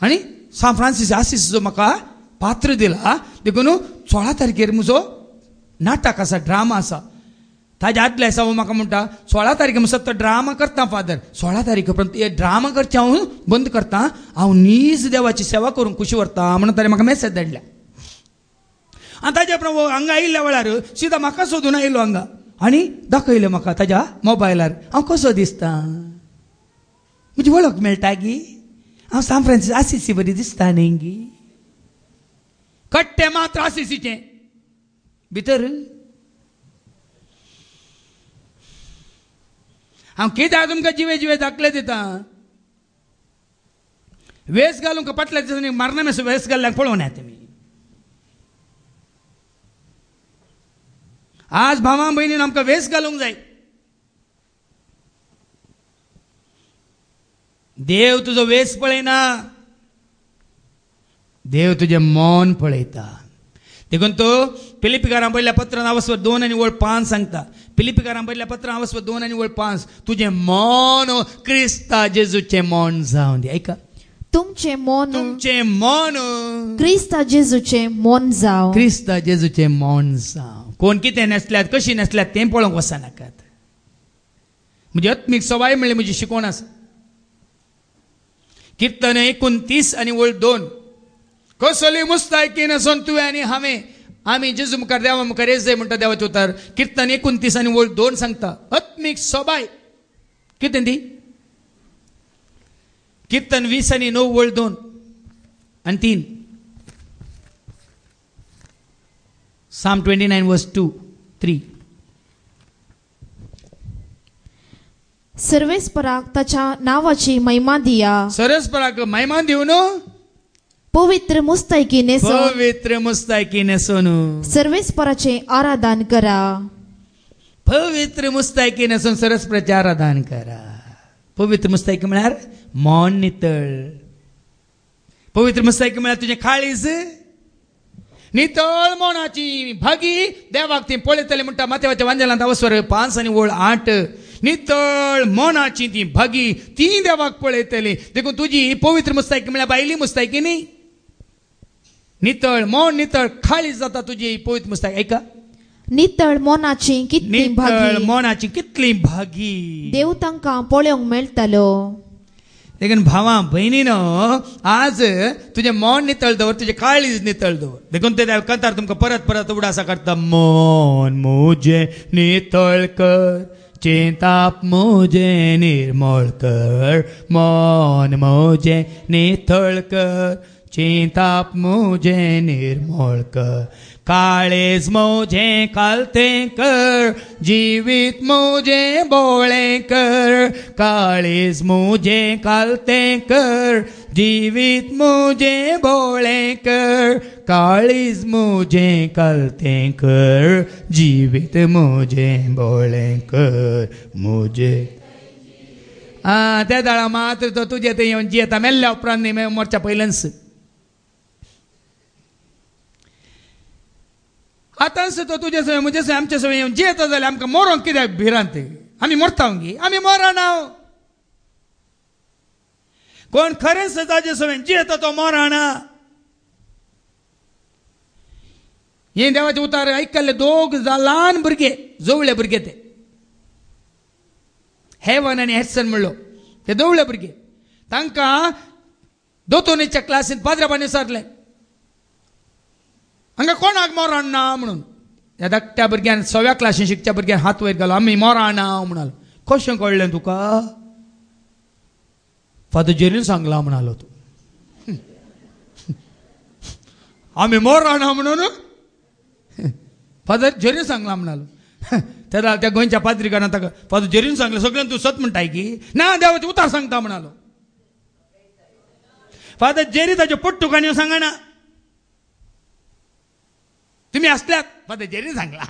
आनी सान फ्रांसीस आसीसचो म्हाका पात्र दिला. देखून 16 तारखेर म्हजो नाटक आसा, ड्रामा आसा. ताज्या आदल्या दिसा म्हाका म्हणटा 16 तारखे म्हणसर तो ड्रामा करता फादर. 16 तारखे पर्यंत हे ड्रामा करचें हांव बंद करता, हांव नीज देवाची सेवा करूंक कुशी व्हरता म्हणून ताणें म्हाका मेसेज धाडल्या. आनी ताज्या प्रमाण हांगा आयिल्ल्या वेळार सीधा म्हाका सोदून आयलो हांगा आनी दाखयलें म्हाका ताज्या मोबायलार हांव कसो दिसता. म्हजी वळख मेळटा गी, हांव सान फ्रांसीस आसीसी बरी दिसता न्ही गी. कट्टे मात्र आसीसीचें भितर. हांव कित्याक तुमकां जिवे जिवे दाखले दिता. वेस घालूंक फाटल्या दिसांनी मारना मेस वेस घाल्ल्याक पळोवन येता तुमी. आज भावां भयणीन आमकां वेस घालूंक जाय. देव तुजो वेस पळयना, देव तुजें मन पळयता. देखून तो फिलिपिकारां पयल्या पत्रान 2:2-5 सांगता. फिलिपिकारां पयल्या पत्रान 2:2-5 तुजें मन क्रिस्ता जेजूचें मन जावं दी. ऐका, तुमचें मन क्रिस्ता जेजूचें मन जावं. क्रिस्ता जेजूचें मन जावं. कोण कितें नेसल्यात कशी नेसल्यात तें पळोवंक वचनाकात. म्हणजे आत्मीक सवाय म्हणल्यार म्हजी शिकवण आसा. कीर्तन 29:2 कसली मुस्तायकी नसून तुवें आनी हांवें आमी जेजू मुखार देवा मुखार येजय म्हणटा देवाचें उतर. कीर्तन 29:2 सांगता आत्मीक सबाय कितें ती. कीर्तन 20:9-2 आनी 3. Psalm 29:2-3. सर्वेस्पराक ताच्या नावाची महिमा दिया. सरस्पराक महिमा दिवन पवित्र मुस्तायकी नेसून पवित्र मुस्तायकी नेसून सर्वेस्पराचे आराधन करा. पवित्र मुस्तायकी नेसून सरस्पराचे आराधन करा. पवित्र मुस्तायकी म्हळ्यार मन नितळ. पवित्र मुस्तायकी म्हळ्यार तुजें काळीज नितळ मनाची भागी देवाक ती पळयतले म्हणटा माथेवाच्या वांजेलांत 5:8. नितळ मनाची ती भागी ती देवाक पळयतली. देखून तुजी पवित्र मुस्तायकी म्हळ्यार बायली मुस्तायकी न्ही. नितळ मन नितळ काळीज जाता तुजी पवित्र मुस्तायकी. ऐका, नितळ मनाची कितली नितळ भागी मनाची कितली भागी देव तांकां पळोवंक मेळटलो. देखून भावां भयणीनो आज तुजें मन नितळ दवर, तुजें काळीज नितळ दवर. देखून ते कंतार तुमकां परत परत उडासा काडटा. मन म्हजें नितळ कर, चिंताप म्हजें निर्मळ कर. मन म्हजें नितळ कर, चिंताप म्हजें निर्मळ कर. काळेज मोजे कालते कर जिवीत मोजे बोळे कर काळेज मोजे कालते कर जिवीत मोजे बोळे कर काळीज मोजे कालते कर जिवीत मोजे बोळे कर मोजे त्या दाळा मात्र तो तुझे ते येऊन जियेता मेल्ल्या उपरांत न्ही मोरच्या पयलेंच आतांच तो तुजे सवय म्हजे सवय आमचे सवय येवन जियेता जाल्यार आमकां मोरोंक कित्याक भिरांत आमी मरता गी आमी मरना कोण खरेंच ताजे सवय जियेता तो मरना हे देवाचे उतार आयकल्ले दोग ल्हान भुरगे जवळे भुरगे ते हेवन आनी हेडसन म्हणलो ते दवळे भुरगे तांकां दोतोनीच्या क्लासींत पाद्राबान विचारलें हांगा कोणाक मरण ना म्हणून त्या धाकट्या भुरग्यान 6व्या क्लासीन शिकच्या भुरग्यान हात वयर घालो आमी मरण ना म्हणालो कशें कळ्ळें तुका फादर जेरीन सांगला म्हणालो तूं आमी मरण ना म्हणून फादर जेरीन सांगला म्हणालो त्या गोंयच्या पाद्रिकारान ताका फादर जेरीन सांगलें सगळ्यांक तूं सत म्हणटाय की ना देवाचे उतार सांगता म्हणालो फादर जेरी ताच्यो पोट्टू काणयो सांगना तुम्ही असल्यात फादर जेरीन सांगला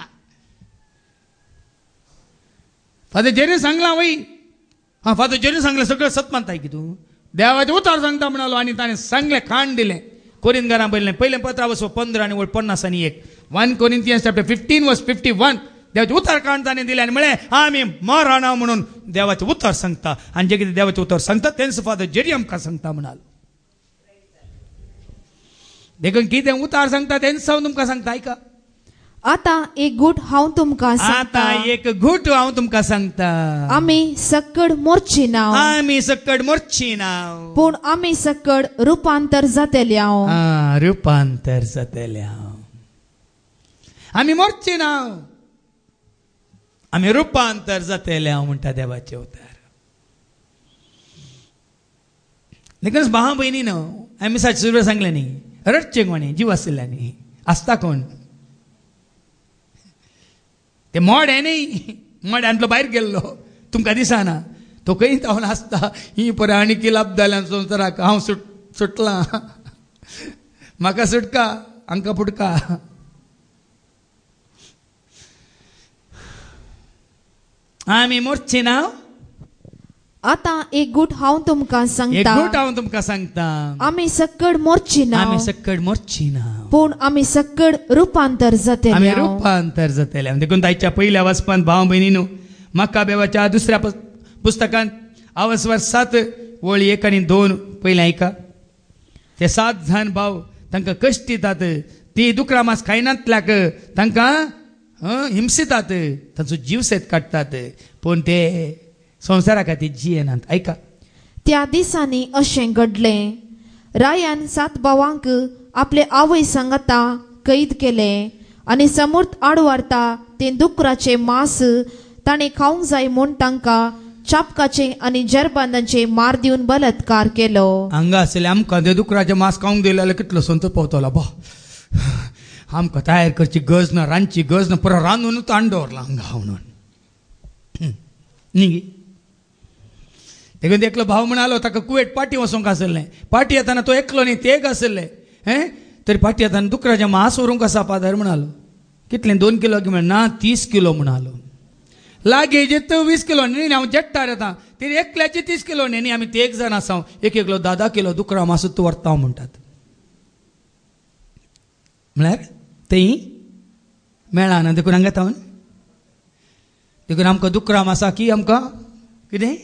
फादर जेरीन सांगला वय हां फादर जेरीन सांगलें सगळं सत मानताय की तूं देवाचे उतार सांगता म्हणालो आनी ताणें सांगलें खाण दिलें कोरिंथकारां पयलें 15 आनी 50 आनी 1 1 Corinthians chapter 15 verse 51 देवाचे उतार काण ताणें दिलें आनी म्हळें आमी मरना म्हणून देवाचे उतार सांगता आनी जे कितें देवाचे उतार सांगता तेंच फादर जेरी आमकां सांगता म्हणालो देखून कितें उतार सांगता तेंच हांव तुमकां सांगता आयका आता एक घूट हांव तुमकां सांगता आता एक घूट हांव तुमकां सांगता आमी सक्कड मोरची ना आमी सक्कड मोरची ना पूण आमी सक्कड रुपांतर जातेल्या रुपांतर जातेल्या आमी मोरची ना आमी रुपांतर जातेल्या म्हणटा देवाचे उतार देखून भावा भयणी न्हू हांवें मिसाचे सुरवेर सांगलें न्ही रडचें कोणी जीव आशिल्ल्यांनी आसता कोण ते मोड हे न्ही मोड्यांतलो भायर गेल्लो तुमकां दिसना तो खंय जावन आसता ही पळय आनी किलाप जाल्यान संवसाराक हांव सुटलां म्हाका सुटका हांकां फुटका आमी मोरची ना आता एक घूट हांव तुमकां सांगता एक घूट हांव तुमकां सांगता आमी सक्कड मोरची ना आमी सक्कड मोरची ना पूण आमी सक्कड रुपांतर जातेल्या आमी रुपांतर जातेल्या देखून ताच्या पहिल्या वाचपांत भाव भयणीनो मक्काबेवाच्या दुसऱ्या पुस्तकांत अवस्वर 7 वळी 1 आनी 2 पयलें आयका ते 7 जाण भाव तांकां कश्ट दितात ती दुकरामास खायनातल्याक तांकां हिंसितात तांचो जीव सेत काडटात पूण ते संवसारा खातीर जियेनात आयका त्या दिसांनी अशें घडलें रायान 7 भावांक आपले आवय सांगता कैद केले आनी समूर्त आडवारता ते दुकराचे मांस ताणें खावंक जाय म्हूण तांकां चापकाचे आनी जरबांदांचे मार दिवन बलात्कार केलो हांगा आसले आमकां ते दुकराचे मांस खावंक दिलें जाल्यार कितलो संतोश पावतलो बा आमकां तयार करची गरज ना रांदची गरज ना पुरो रांदूनच ताण दवरला हांगा म्हणून न्ही देखून एकलो भाव म्हणालो ताका कुवेट पाटी वचोंक आसलें पाटी येताना तो एकलो न्ही ते एक आसले तरी पाटी येताना दुकराचें मांस व्हरूंक आसा पादार म्हणालो कितलें 2 किलो म्हण ना 30 किलो म्हणालो लागीं 20 किलो न्ही हांव जेट्टार येता ती एकल्याची 30 किलो न्ही आमी ते एक जाण आसा एक एकलो 10 किलो दुकरा मांस तूं व्हरता म्हणटात म्हळ्यार तें मेळना देखून हांगा येता देखून आमकां दुकरा मांसा की आमकां कितें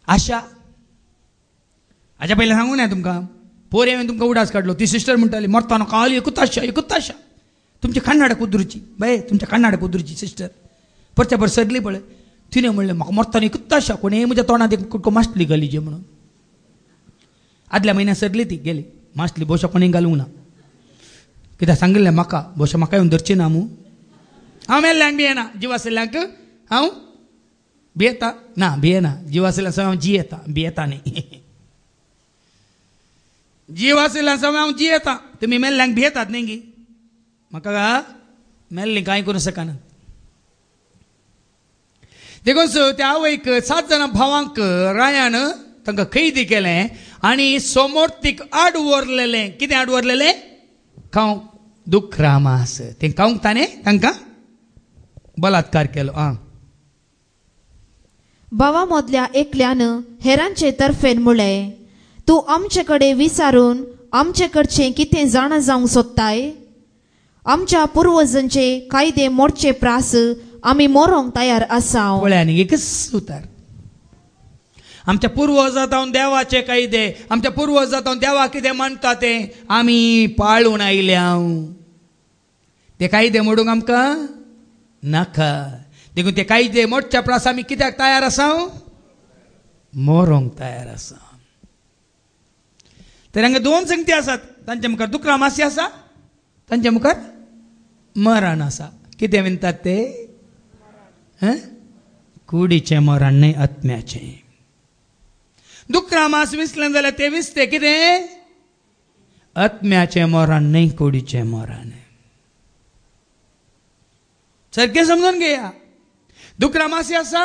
आशा हाच्या पयलीं सांगूं ना तुमकां पोरे हांवें तुमकां उडास काडलो ती सिस्टर म्हणटाली मरतना काली एकूच आशा तुमची कन्नाड कुदरूची बाय तुमच्या कन्नाड कुदरूची सिस्टर परच्या पर सरली पळय तिणें म्हणलें म्हाका मरतना एकूच आशा कोणें म्हज्या तोंडात एक कुटको मासली घाली जे म्हणून आदल्या म्हयन्यात सरली ती गेली मासली बोशा कोणें घालूंक ना कित्याक सांगिल्लें म्हाका बोशा म्हाका येवन धरची ना मू हांव मेल्ल्यांक भियेना जीव आशिल्ल्यांक हांव भियेता ना भियेना जीव आशिल्ल्यान हांव जियेता भियेता न्ही जीव आसला समय हांव जियेता तुमी मेल्ल्यांक भियेतात न्ही गी म्हाका मेल्लीं कांय करूं शकना देखून त्या आवयक 7 जाणां भावांक रायान तांकां कैदी केलें आनी समोर तीक आड व्हरलेलें कितें आड व्हरलेलें खावंक दुख रामास तें खावंक ताणें तांकां बलात्कार केलो भावा मदल्या एकल्यान हेरांचे तर्फेन म्हळें तूं आमचे कडेन विचारून आमचे कडचें कितें जाणा जावंक सोदताय आमच्या पुर्वजांचे कायदे मोडचे प्रास आमी मोरोंक तयार आसा पळयानी एकच उतार आमच्या पुर्वजांतावन देवाचे कायदे आमच्या पुर्वजांतावन देवा कितें म्हणटा तें आमी पाळून आयल्या ते कायदे मोडूंक आमकां नाका देखून ते कायदे मोडच्या प्रास आमी कित्याक तयार आसा मोरोंक तयार आसा तर हांगा 2 संगती आसात तांचे मुखार दुकरा मासी आसा तांचे मुखार मरण आसा कितें विनतात ते कुडीचें मरण न्हय आत्म्याचें दुकरा मास विसलें जाल्यार ते विसते कितें आत्म्याचें मरण न्हय कुडीचें मरण सारकें समजून घेया दुकरा मासी आसा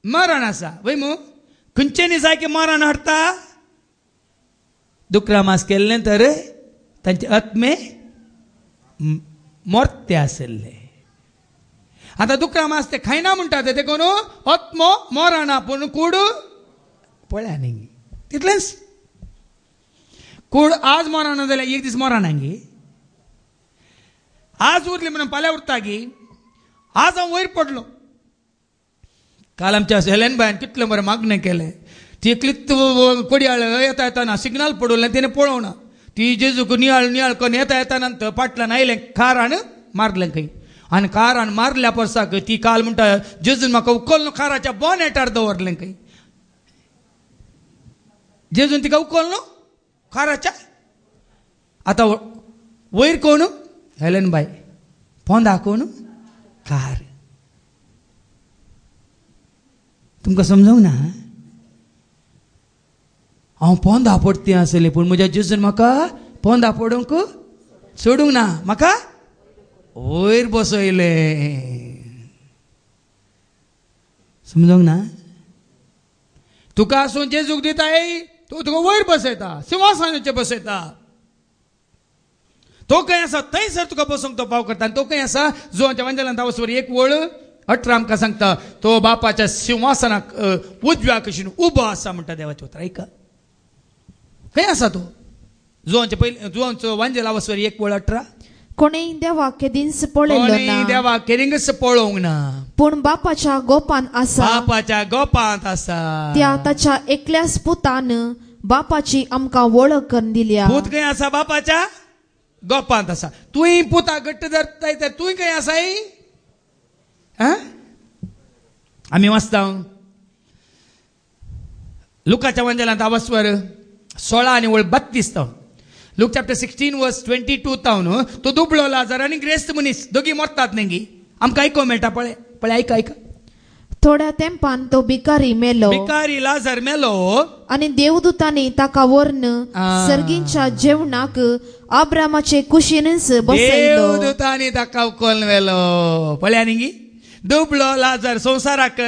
मरण आसा वय मू खंयचे न्ही जाय की मरण हाडटा दुकरा मास केल्लें तर तांचे आत्मे मोर्ते आसले आतां दुकरा मास ते खायना म्हणटात ते कोण आत्मो मरणा पूण कूड पळया न्ही तितलेंच कूड आज मरणा जाल्यार एक दीस मरणा गे आज उरली म्हणून फाल्यां उरता गे आज हांव वयर पडलो काल आमच्या हेलेन बायन कितलें बरें मागणें केलें ती एकलीच कोडयाळ येता येताना सिग्नल पडवलें तिणें पळोवना ती जेजूक नियाळ नियाळ करून येता येताना फाटल्यान आयलें खारान मारलें खंय आनी खारान मारल्या परसाक ती काल म्हणटा जेजून म्हाका उखललो खाराच्या बोनेटार दवरलें खंय जेजून तिका उखललो खाराच्या आतां वयर कोण हेलेन बाय पोंदा कोण कार तुमकां समजूंक ना हांव पोंदा पडती आसलें पूण म्हज्या जेजून म्हाका पोंदा पडूंक सोडूंक ना म्हाका वयर बसयलें समजूंक ना तुका आसूं जेजूक दिताय तो तुका वयर बसयता सिंहासनाचेर बसयता तो खंय आसा थंयसर तुका बसूंक तो पाव करता आनी तो खंय आसा जुवांच्या वंजलांत वचवर 1 वळ 18 आमकां सांगता तो बापाच्या सिंहासनाक उजव्या कशीन उबो आसा म्हणटा देवाचे उतर ऐका खंय आसा तो जुवांचे पयले जुवांचो वांजेला वचवर 1 वळ 18 कोणेय देवा केदींच पळयलो ना देवा केदींच पळोवंक ना पूण बापाच्या गोपान आसा बापाच्या गोपांत आसा त्या ताच्या एकल्याच पुतान बापाची आमकां वळख करून दिल्या पूत खंय आसा बापाच्या गोपांत आसा तुय पुता घट्ट धरताय तर तुय खंय आसाय आमी वाचता लुकाच्या वंजलांत वचवर 16 आनी वळ 32 तावन लूक चॅप्टर 16 वर्स 22 तावन तो दुबळो लाजार आनी ग्रेस्त मनीस दोगी मरतात न्ही आमकां आयको मेळटा पळय पळय ऐका ऐका थोड्या तेंपान तो भिकारी मेलो भिकारी लाजार मेलो आनी देवदूतांनी ताका व्हरून सर्गींच्या जेवणाक आब्रामाचे कुशीनच बसयलो देवदूतांनी ताका उखलून व्हेलो पळया न्ही दुबळो लाजार संवसाराक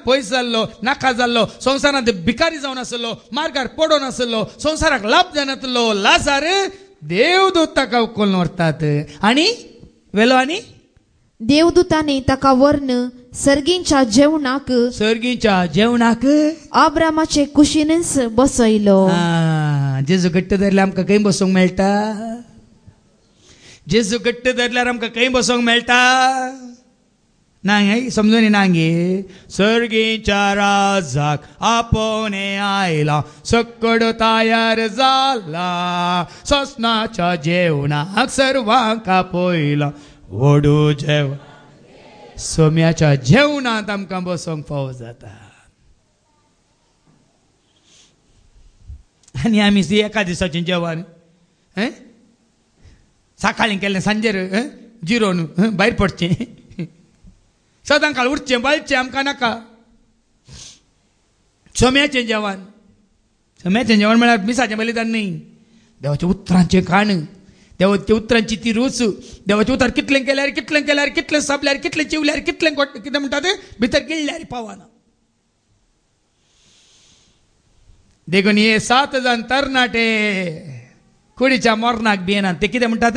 पयस जाल्लो नाका जाल्लो संवसारांत भिकारी जावन आसलो मार्गार पडून आसलो संवसाराक लाभ जानासलो लाजार देवदूत ताका उखलून व्हरतात आनी वेलो आनी देवदूतांनी ताका व्हरून सर्गींच्या जेवणाक आब्रामाचे कुशीनच बसयलो जेजू घट्ट धरल्यार आमकां खंय बसूंक मेळटा जेजू घट्ट धरल्यार आमकां खंय बसूंक मेळटा नांगे समजून नांगे सर्गीच्या राजाक आपोवणे आयला सकड तयार जाला सोसनाच्या जेवणाक सर्वांक आपयला वडू जेवण सोम्याच्या जेवणांत आमकां बसूंक फावो जाता आनी आमी एका दिसाचें जेवण सकाळीं केल्लें सांजेर जिरोन भायर पडचें सदां काळ उठचें बळचें आमकां नाका सोम्याचें जेवण म्हळ्यार मिसाचें बलिदान न्ही देवाच्या उतरांचे खाण, देवाच्या उतरांची ती रूच, देवाचे उतार कितलें केल्यार कितलें सापल्यार कितलें चिवल्यार कितलें कितें म्हणटा ते भितर गिळल्यार पावना. देखून हे 7 जाण तरणाटे कुडीच्या मरणाक भियेनात. ते कितें म्हणटात?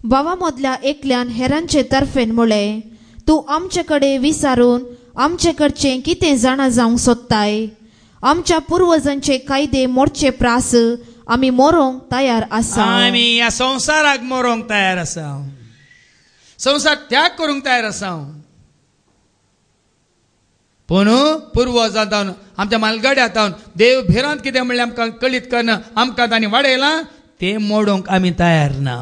भावा मदल्या एकल्यान हेरांचे तर्फेन म्हळें, तूं आमचे कडेन विचारून आमचे कडचें कितें जाणा जावंक सोदताय? आमच्या पुर्वजांचे कायदे मोडचे प्रास आमी मोरोंक तयार आसा. आमी ह्या संवसाराक मोरोंक तयार आसा, संवसार त्याग करूंक तयार आसा. पूण पुर्वजांतावन आमच्या मालगाड्यातावन देव भिरांत कितें म्हणलें आमकां कळीत करना, आमकां तांणी वाडयलां तें मोडोंक आमी तयार ना.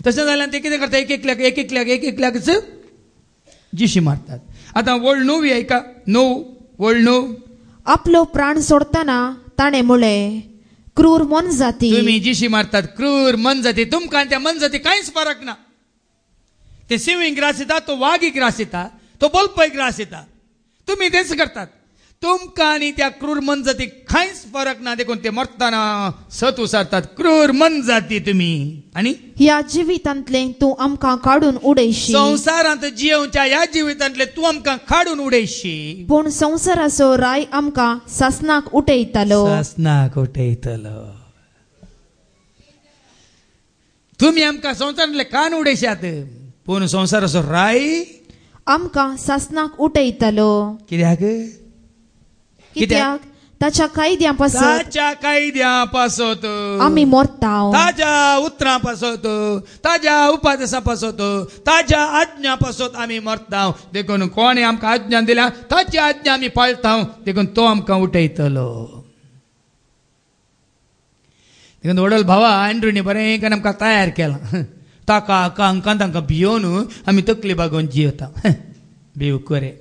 तशें जाल्यार ते कितें करता? एक जिशी मारतात. आतां वोल्ड णव ऐका, 9 आपलो प्राण सोडतना ताणें म्हळें, क्रूर मन जाती. तुम्ही जिशी मारतात, क्रूर मन जाती. तुमकां त्या मन जाती कांयच फरक ना. ते सिंवीक ग्रास येता, तो वाघीक ग्रास येता, तो बोलपैक ग्रास येता. तुम्ही तेच करतात. तुमकां आनी त्या क्रूर मन जातीक कांयच फरक ना. देखून ते मरतना सत उसारतात, क्रूर मन जाती तुमी. आनी ह्या जिवितांतलें तूं आमकां काडून उडयशी. संवसारांत जियोवच्या ह्या जिवितांतले तूं आमकां काडून उडयशी. पूण संवसाराचो राय आमकां सासनाक उठयतलो. तुमी आमकां संवसारांतले कान उडयशात, पूण संवसाराचो राय आमकां सासनाक उठयतलो. कित्याक? ताच्या कायद्यां पासत आमी मोरताव. ताज्या उतरां पासत, ताज्या उपादेशा पासत, ताज्या आज्ञा पासत आमी मरताव. देखून कोणें आमकां आज्ञा दिल्या ताची आज्ञा आमी पाळटाव. देखून तो आमकां उठयतलो. देखून वडोल भावा एंड्रूनी बरें करून आमकां तयार केलां. ताका हांकां तांकां भियोन आमी तकली बागोवन जियेता. भिव करे.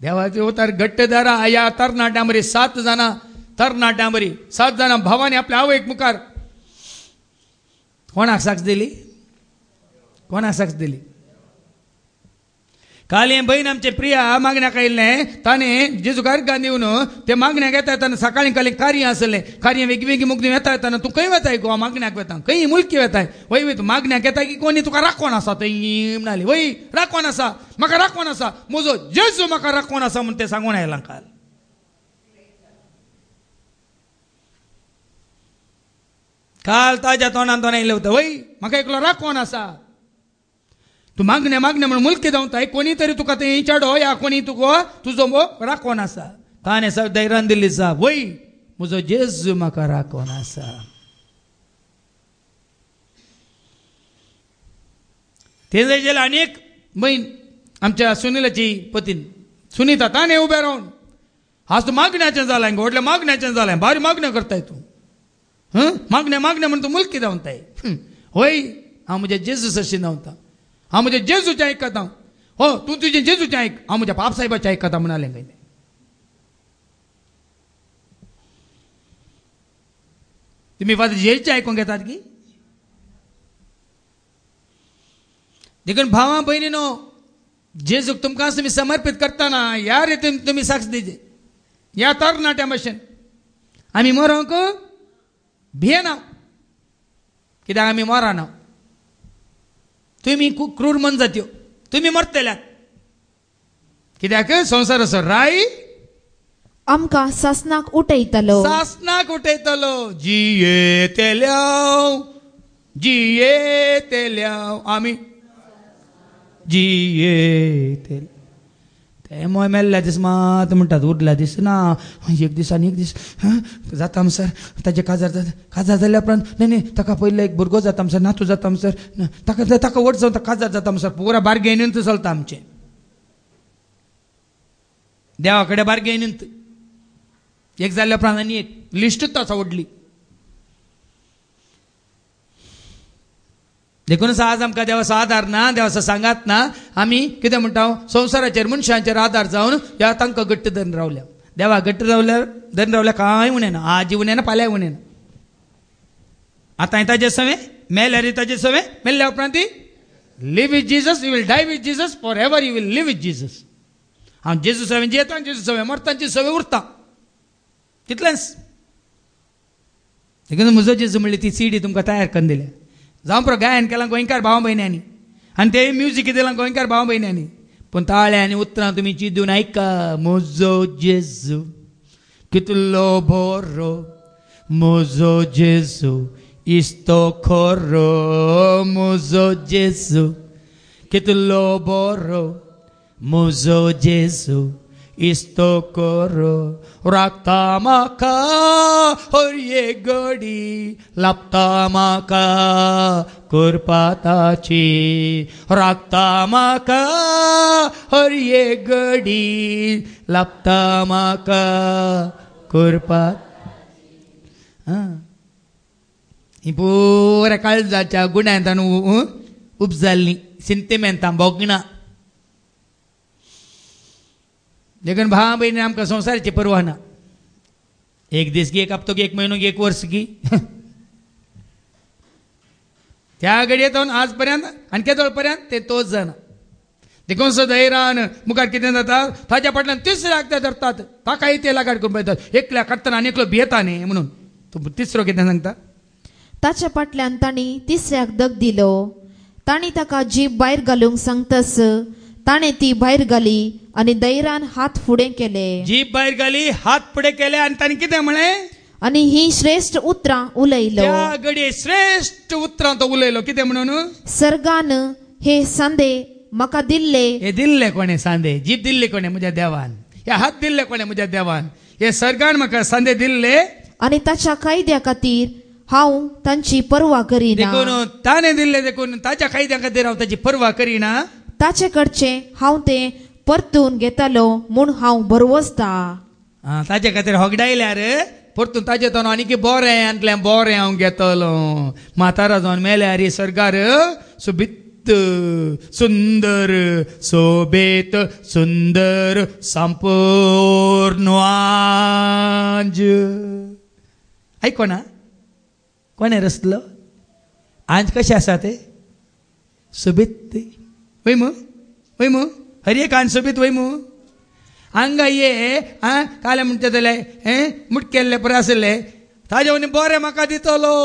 देवाचे उतार घट्टदारा ह्या तरणाट्यां बरी 7 जाणां तरणाट्यां बरी 7 जाणां भावांनी आपल्या आवयक मुखार कोणाक साक्ष दिली? काल हे बहीण आमचे प्रिया मागण्याक आयिल्लें, ताणें जेजूक अर्घां दिवन ते मागण्याक येता येताना सकाळीं काली कार्य आसलें. कार्य वेगवेगळी मुगदी येता येताना तूं खंय वताय गो? मागण्याक वता. खंय मुलकी वताय? वय तूं मागण्याक येता की कोणी तुका राखोन आसा? थंय म्हणाली वय राखोन आसा, म्हाका राखोन आसा, म्हजो जेजू म्हाका राखोन आसा म्हूण ते सांगून आयलां काल. काल ताज्या तोंडान तो आयलें वता, वय म्हाका एकलो राखोन आसा. तूं मागणे म्हणून मुलकी जावताय, कोणी तरी तुका थंय चेडो या कोणी तुका तुजो राखोन आसा. ताणें धैर्यान दिल्ली आसा, वय म्हजो जेजू म्हाका राखोन आसा. ते जाल्यार आनी एक बहीण आमच्या सुनीलाची पतीन सुनीता, ताणें उबें रावन आज तूं मागण्याचें जालां, व्हडलें मागण्याचें जालां, भारी मागण्यो करताय तूं. मागणे म्हणून तूं मुलकी जावताय. वय हांव म्हज्या जेजू सरशी धांवता, हांव म्हज्या जेजूचें आयकता. हो तूं तुजें जेजूचें आयक, हांव म्हज्या बाप साहेबाचें आयकता म्हणालें. काय तुमी फादर जेजूचें आयकूंक घेतात की? देखून भावां भयणीनो, जेजूक तुमकां तुमी समर्पीत करतना ह्या रितीन तुमी साक्ष दिजे. ह्या तरणाट्या भशेन आमी मरोंक भियेना, कित्याक आमी मरना. तुमी क्रूर मन जात्यो, तुमी मरतल्यात. कित्याक संवसाराचो राय आमकां सासनाक उठयतलो. जियेतल्या आमी जियेतले. ते मोय मेल्ल्या दीस मात म्हणटात, उरल्या दीस ना. एक दीस आनी एक दीस जाता सर, ताजे काजार जाल्या उपरांत न्ही ताका पयले एक भुरगो जाता सर, नातू जाता सर, ताका वट जावन काजार जाता सर. पुरा बार्गेनींत चलता आमचें. देवा कडेन बार्गेनींत एक जाल्ल्या उपरांत आनी एक लिस्टूच आसा व्हडली. देखूनच आज आमकां देवाचो आदार ना, देवाचो सांगात ना. आमी कितें म्हणटा, संवसाराचेर मनशांचेर आदार जावन ह्या तांकां घट्ट धरून रावल्या. देवा घट्ट धरून रावल्या कांय उणेना, आजी उणेना, फाल्यां उणेना. आतां ताजे सवें मेल्यार ताजे सवें, मेल्ल्या उपरांत live with Jesus, you will die with Jesus, forever you will live with Jesus. हांव जेजू सवें जियेता, जेजू सवें मरता, जेजू सवें उरता. तितलेंच. देखून म्हजो जेजू म्हणली ती सीडी तुमकां तयार करून दिल्या. जावं प्रो गायन केलां गोंयकार भाव भयण्यांनी आनी ते म्युजीक दिलां गोंयकार भाव भयण्यांनी. पूण ताळे आनी उतरां तुमी चिंतून आयका. म्हजो जेजू कितलो बरो, म्हजो जेजू इस्तो खरो, म्हजो जेजू कितलो बरो, म्हजो जेजू इस्तो करो. राखता म्हाका हर एक घडी, लाभता म्हाका करपाताची. राखता म्हाका हर एक घडी, लाभता म्हाका करपात. ही पुऱ्या काळजाच्या गुण्यान उपजाल्ली सिंतेमेंतां बोगना. देखून भाव भयणी आमकां संवसाराची परवा ना. एक दीस गी, एक हप्तो गी, एक म्हयनो गी, एक वर्स गी, त्या घडयेतून आज पर्यंत आनी केदोळ पर्यंत ते तोच जाणा. देखून धैर्यान मुखार कितें जाता ताच्या फाटल्यान तिसऱ्याक ते धरतात, ताकाय ते लागाड करून पळयतात. एकल्या काडटना आनी एकलो भियेता न्ही म्हणून. तूं तिसरो कितें सांगता? ताच्या फाटल्यान तांणी तिसऱ्याक दग दिलो. तांणी ताका जीब भायर घालूंक सांगतस ताणें ती भायर घाली आनी धैर्यान हात फुडें केले. जीब भायर घाली, हात फुडें केले आनी तांणी कितें म्हळें? आनी ही श्रेष्ठ उतरां उलयलो. त्या घडये श्रेष्ठ उतरां तो उलयलो. कितें म्हणून? सर्गान हे सांदे म्हाका दिल्ले. हे दिल्ले कोणे सांदे? जीब दिल्ले कोणे? म्हज्या देवान. हे हात दिल्ले कोणे? म्हज्या देवान. हे सर्गान म्हाका सांदे दिल्ले आनी ताच्या कायद्या खातीर हांव तांची पर्वा करिना. देखून ताणें दिल्ले, देखून ताच्या कायद्या खातीर हांव ताची पर्वा करिना. ताचे कडचे हांव ते परतून घेतालो म्हूण हांव भरवसता. ताचे खातीर होगडायल्यार परतून ताचे तोंड आनीक बरें आंतलें बरें हांव घेतलो. म्हातारा जावन मेल्यार ही सरकार सोबीत सुंदर सोबेत सुंदर संपूर्ण आंज. आयको ना कोणे रचलो? आंज कशें आसा ते? सोबीत वयमू वयमू हर एक आंज सोबीत वयमू. हांगा ये काले म्हणटा जाल्यार मुठ केल्ले पळय आसले ताजे वनी बरें म्हाका दितलो.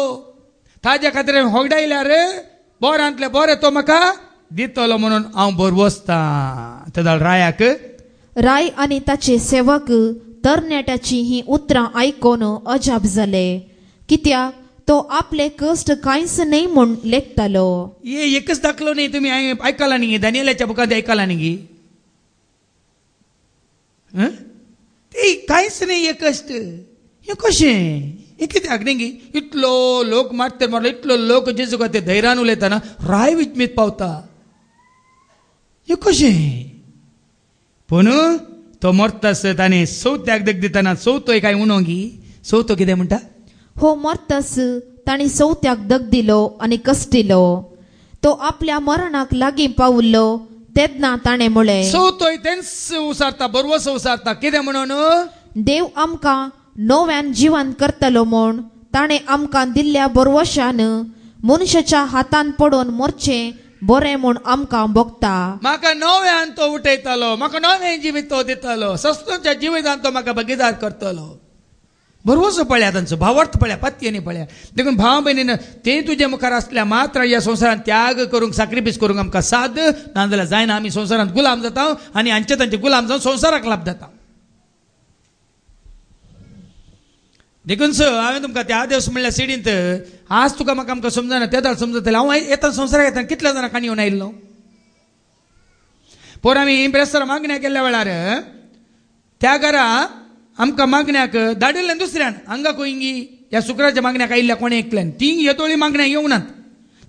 ताजे खातीर होगडायल्यार बऱ्यांतले बरें तो म्हाका दितलो म्हणून हांव बरवसता. तेदळ रायाक राय आनी ताचे सेवक तरणाट्याची ही उतरां आयकोन अजाप जाले, कित्याक तो आपले कश्ट कांयच न्ही म्हूण लेखतालो. हे एकच दाखलो न्ही, तुमी आयकला न्ही? दानियेलाच्या बुकांत आयकला न्ही? ते कांयच न्ही हे कश्ट. हे कशें? हे कित्याक न्ही? इतलो लोक मारते मारलो, इतलो लोक जेजू खातीर धैर्यान उलयतना राय विचमीत पावता. हे कशें? पूण तो मरतास ताणें चवथ्याक दग दितना चवथोय काय उणो गी. चवथो कितें म्हणटा? हो मरतास ताणी चवथ्याक दग दिलो आनी कश्टिलो. तो आपल्या मरणाक लागीं पावुल्लो तेन्ना ताणें म्हळें, चवथोय तेंच उसारता, बरवस उसारता. कितें म्हणून? देव आमकां नव्यान जिवन करतलो म्हूण ताणें आमकां दिल्ल्या बरवशान मनशाच्या हातान पडोवन मरचें बरें म्हूण आमकां भोगता. म्हाका नव्यान तो उठयतलो, म्हाका नवें जिवीत तो दितलो, सस्तोच्या जिवितांत तो म्हाका भागीदार करतलो. बरोवचो पळया तांचो भावार्थ पळया, पत्येनी पळया. देखून भाव भयणीन ते तुजे मुखार आसल्या मात्र ह्या संवसारांत त्याग करूंक, सॅक्रिफायस करूंक आमकां साद नाजाल्यार जायना. आमी संवसारांत गुलाम जाता आनी हांचे तांचे गुलाम जावन संवसाराक लाभ जाता. देखून हांवें तुमकां त्या दिवस म्हणल्यार सिडींत आज तुका म्हाका आमकां समजना, त्या दाळ समजतलें. हांव येता संवसाराक येता कितल्या जाणां काणी येवन आयिल्लो. पोर आमी इम्प्रेसर मागण्या केल्ल्या वेळार त्या घरा आमकां मागण्याक धाडिल्लें दुसऱ्यान. हांगा कोयंगी ह्या शुक्राच्या मागण्याक आयिल्ल्या कोणे एकल्यान. ती येतोळी मागण्या येवनात.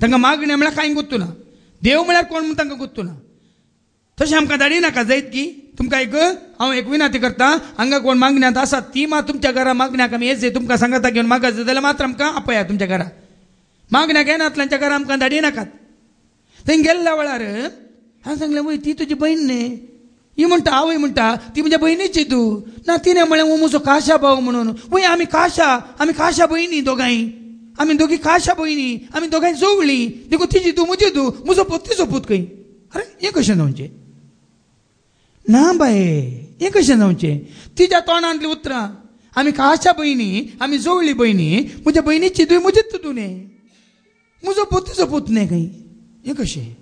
तांकां मागण्या म्हळ्यार कांय गुत्तू ना. देव म्हळ्यार कोण म्हूण तांकां गुत्तू ना. तशें आमकां धाडिनाका जायत की. तुमकां एक हांव एक विनंती करता, हांगा कोण मागण्यांत आसात ती मात तुमच्या घरा मागण्याक आमी येत तुमकां सांगता घेवन मागत जाल्यार मात्र आमकां आपया तुमच्या घरा. मागण्याक येनातल्यांच्या घरा आमकां धाडिनाकात. थंय गेल्ल्या वेळार हांवें सांगलें वय ती तुजी बहीण न्ही. ही म्हणटा आवय म्हणटा ती म्हज्या बहिणीची तूं ना. तिणें म्हळें वो म्हजो काशा भाव म्हणून. वय आमी काशा भयणी दोगांय. आमी दोगी काशा भयणी, आमी दोगांय जोवळीं. देखून तिजी तूं म्हजी तूं, म्हजो पूत तिजो पूत खंय. अरे हें कशें जावचें ना बाये, हें कशें जावचें. तिच्या तोंडांतलीं उतरां आम्ही काच्या बहिणी आम्ही जोवळी बहिणी म्हज्या बहिणीची तुवें म्हजीच तुने म्हजो पूत तुजो पूत न्ही खंय हें कशें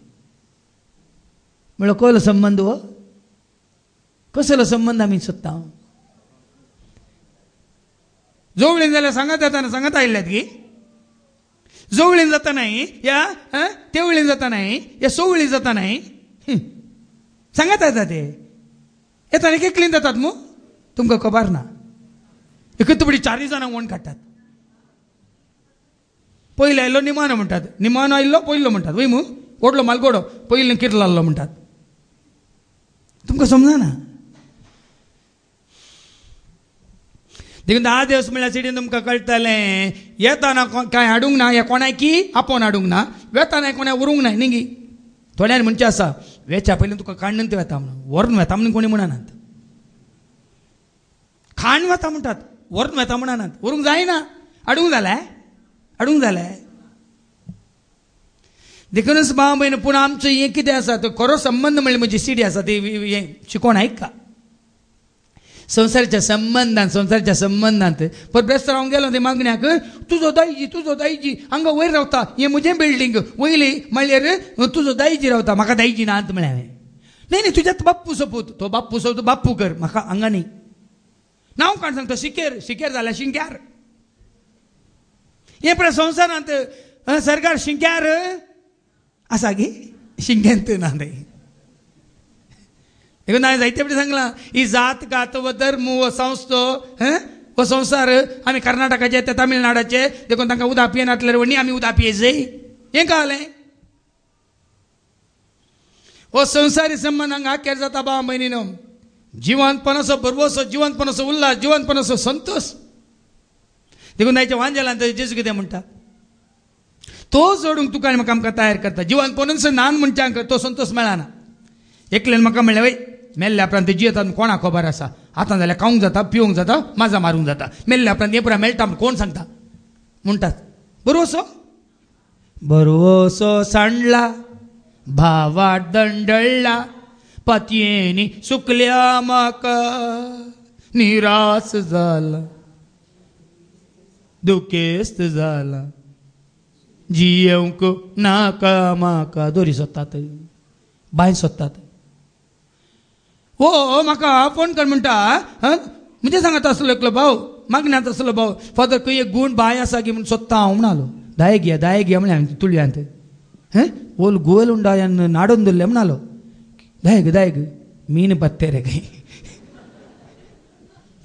म्हळ्यार कसलो संबंद हो कसलो संबंद आमी सोदता जोवळीन जाल्यार सांगात येताना सांगात आयल्यात की जोवळीन जाता नाही या तेवळीन जाता नाही या सोवळी जाता नाही सांगात येता ते येताना केकलीन जातात मग तुमकां खबर ना एकतबडी 4 जाणांक वण काडटात पयलो आयलो निमानो म्हणटात निमानो आयल्लो पयलो म्हणटात वय मू गोडलो मालगोडो पयलीं कितलो आसलो म्हणटात तुमकां समजना देखून 10 दिवस म्हणल्यार सिडीन तुमकां कळटलें येताना कांय हाडूंक ना हे कोणाकी आपोवन हाडूंक ना वेताना कोणा उरूंक ना न्ही थोड्यान म्हणचे आसा वेच्या पयलीं तुका काडून ते वेता म्हणून व्हरून वेता म्हणून कोणी म्हणनात खाण वता म्हणटात व्हरून वेता म्हणनात व्हरूंक जायना हाडूंक जालें देखूनच भाव भयण पूण आमचो हें कितें आसा तो खरो संबंद म्हणल्यार म्हजी सिडी आसा ती हें शिकोवन आयका संसाराच्या संबंधांत पर ब्रेस्त रावंक गेलो ते मागण्याक तुजो दायजी हांगा वयर रावता हें म्हजें बिल्डींग वयली म्हणल्यार तुजो दायजी रावता म्हाका दायजी ना अंत म्हळें हांवें नाही तुज्यात बाप्पू सोपूत तो बाप्पू सोप बाप्पू कर म्हाका हांगा न्ही नांव काण सांगता शिकेर जाल्यार शिंक्यार हे पळय संवसारांत सरकार शिंक्यार आसा गे शिंक्यांत ना देखून हांवें जायते फावटी सांगलां ही जात कात वो धर्म वो संस्थो वो संवसार आमी कर्नाटकाचे ते तामिळनाडाचे देखून तांकां उदक पियेनातल्यार वणी आमी उदक पियेचय हें कळ्ळें हो संवसारी संबंद हांगा आख्यार जाता भाव भयणीनो जिवंतपणाचो बरवसो जिवंतपणाचो उल्हास जिवंतपणाचो संतोष देखून आयच्या वांजेलांत जेजू कितें म्हणटा तो जोडूंक तुका आनी म्हाका आमकां तयार करता जिवंतपणाचो नान मनशांक तो संतोष मेळना एकल्यान म्हाका म्हणलें वय मेल्ल्या उपरांत जियेतात कोणाक खबर आसा आतां जाल्यार खावंक जाता पिवंक जाता माजा मारूंक जाता मेल्ल्या उपरांत हे पुरा मेळटा म्हूण कोण सांगता म्हणटात बरवसो सांडला भावाट दंडळ्ळा पतयेनी सुकल्या म्हाका निराश जाला दुखेस्त जाला जियेवंक नाका म्हाका दोरी सोदतात बाय सोदतात हो म्हाका फोन कर म्हणटा म्हणजे सांगत आसलो एकलो भाव मागण्यांत आसलो भाव फादर खंय एक गूण बाय आसा की म्हूण सोदता हांव म्हणलो दाय घे म्हणे हांवें तुळयांत ओल गोल उंडायान नाडून दवरले म्हणलो दाय ग मीन पत्ते रे खंय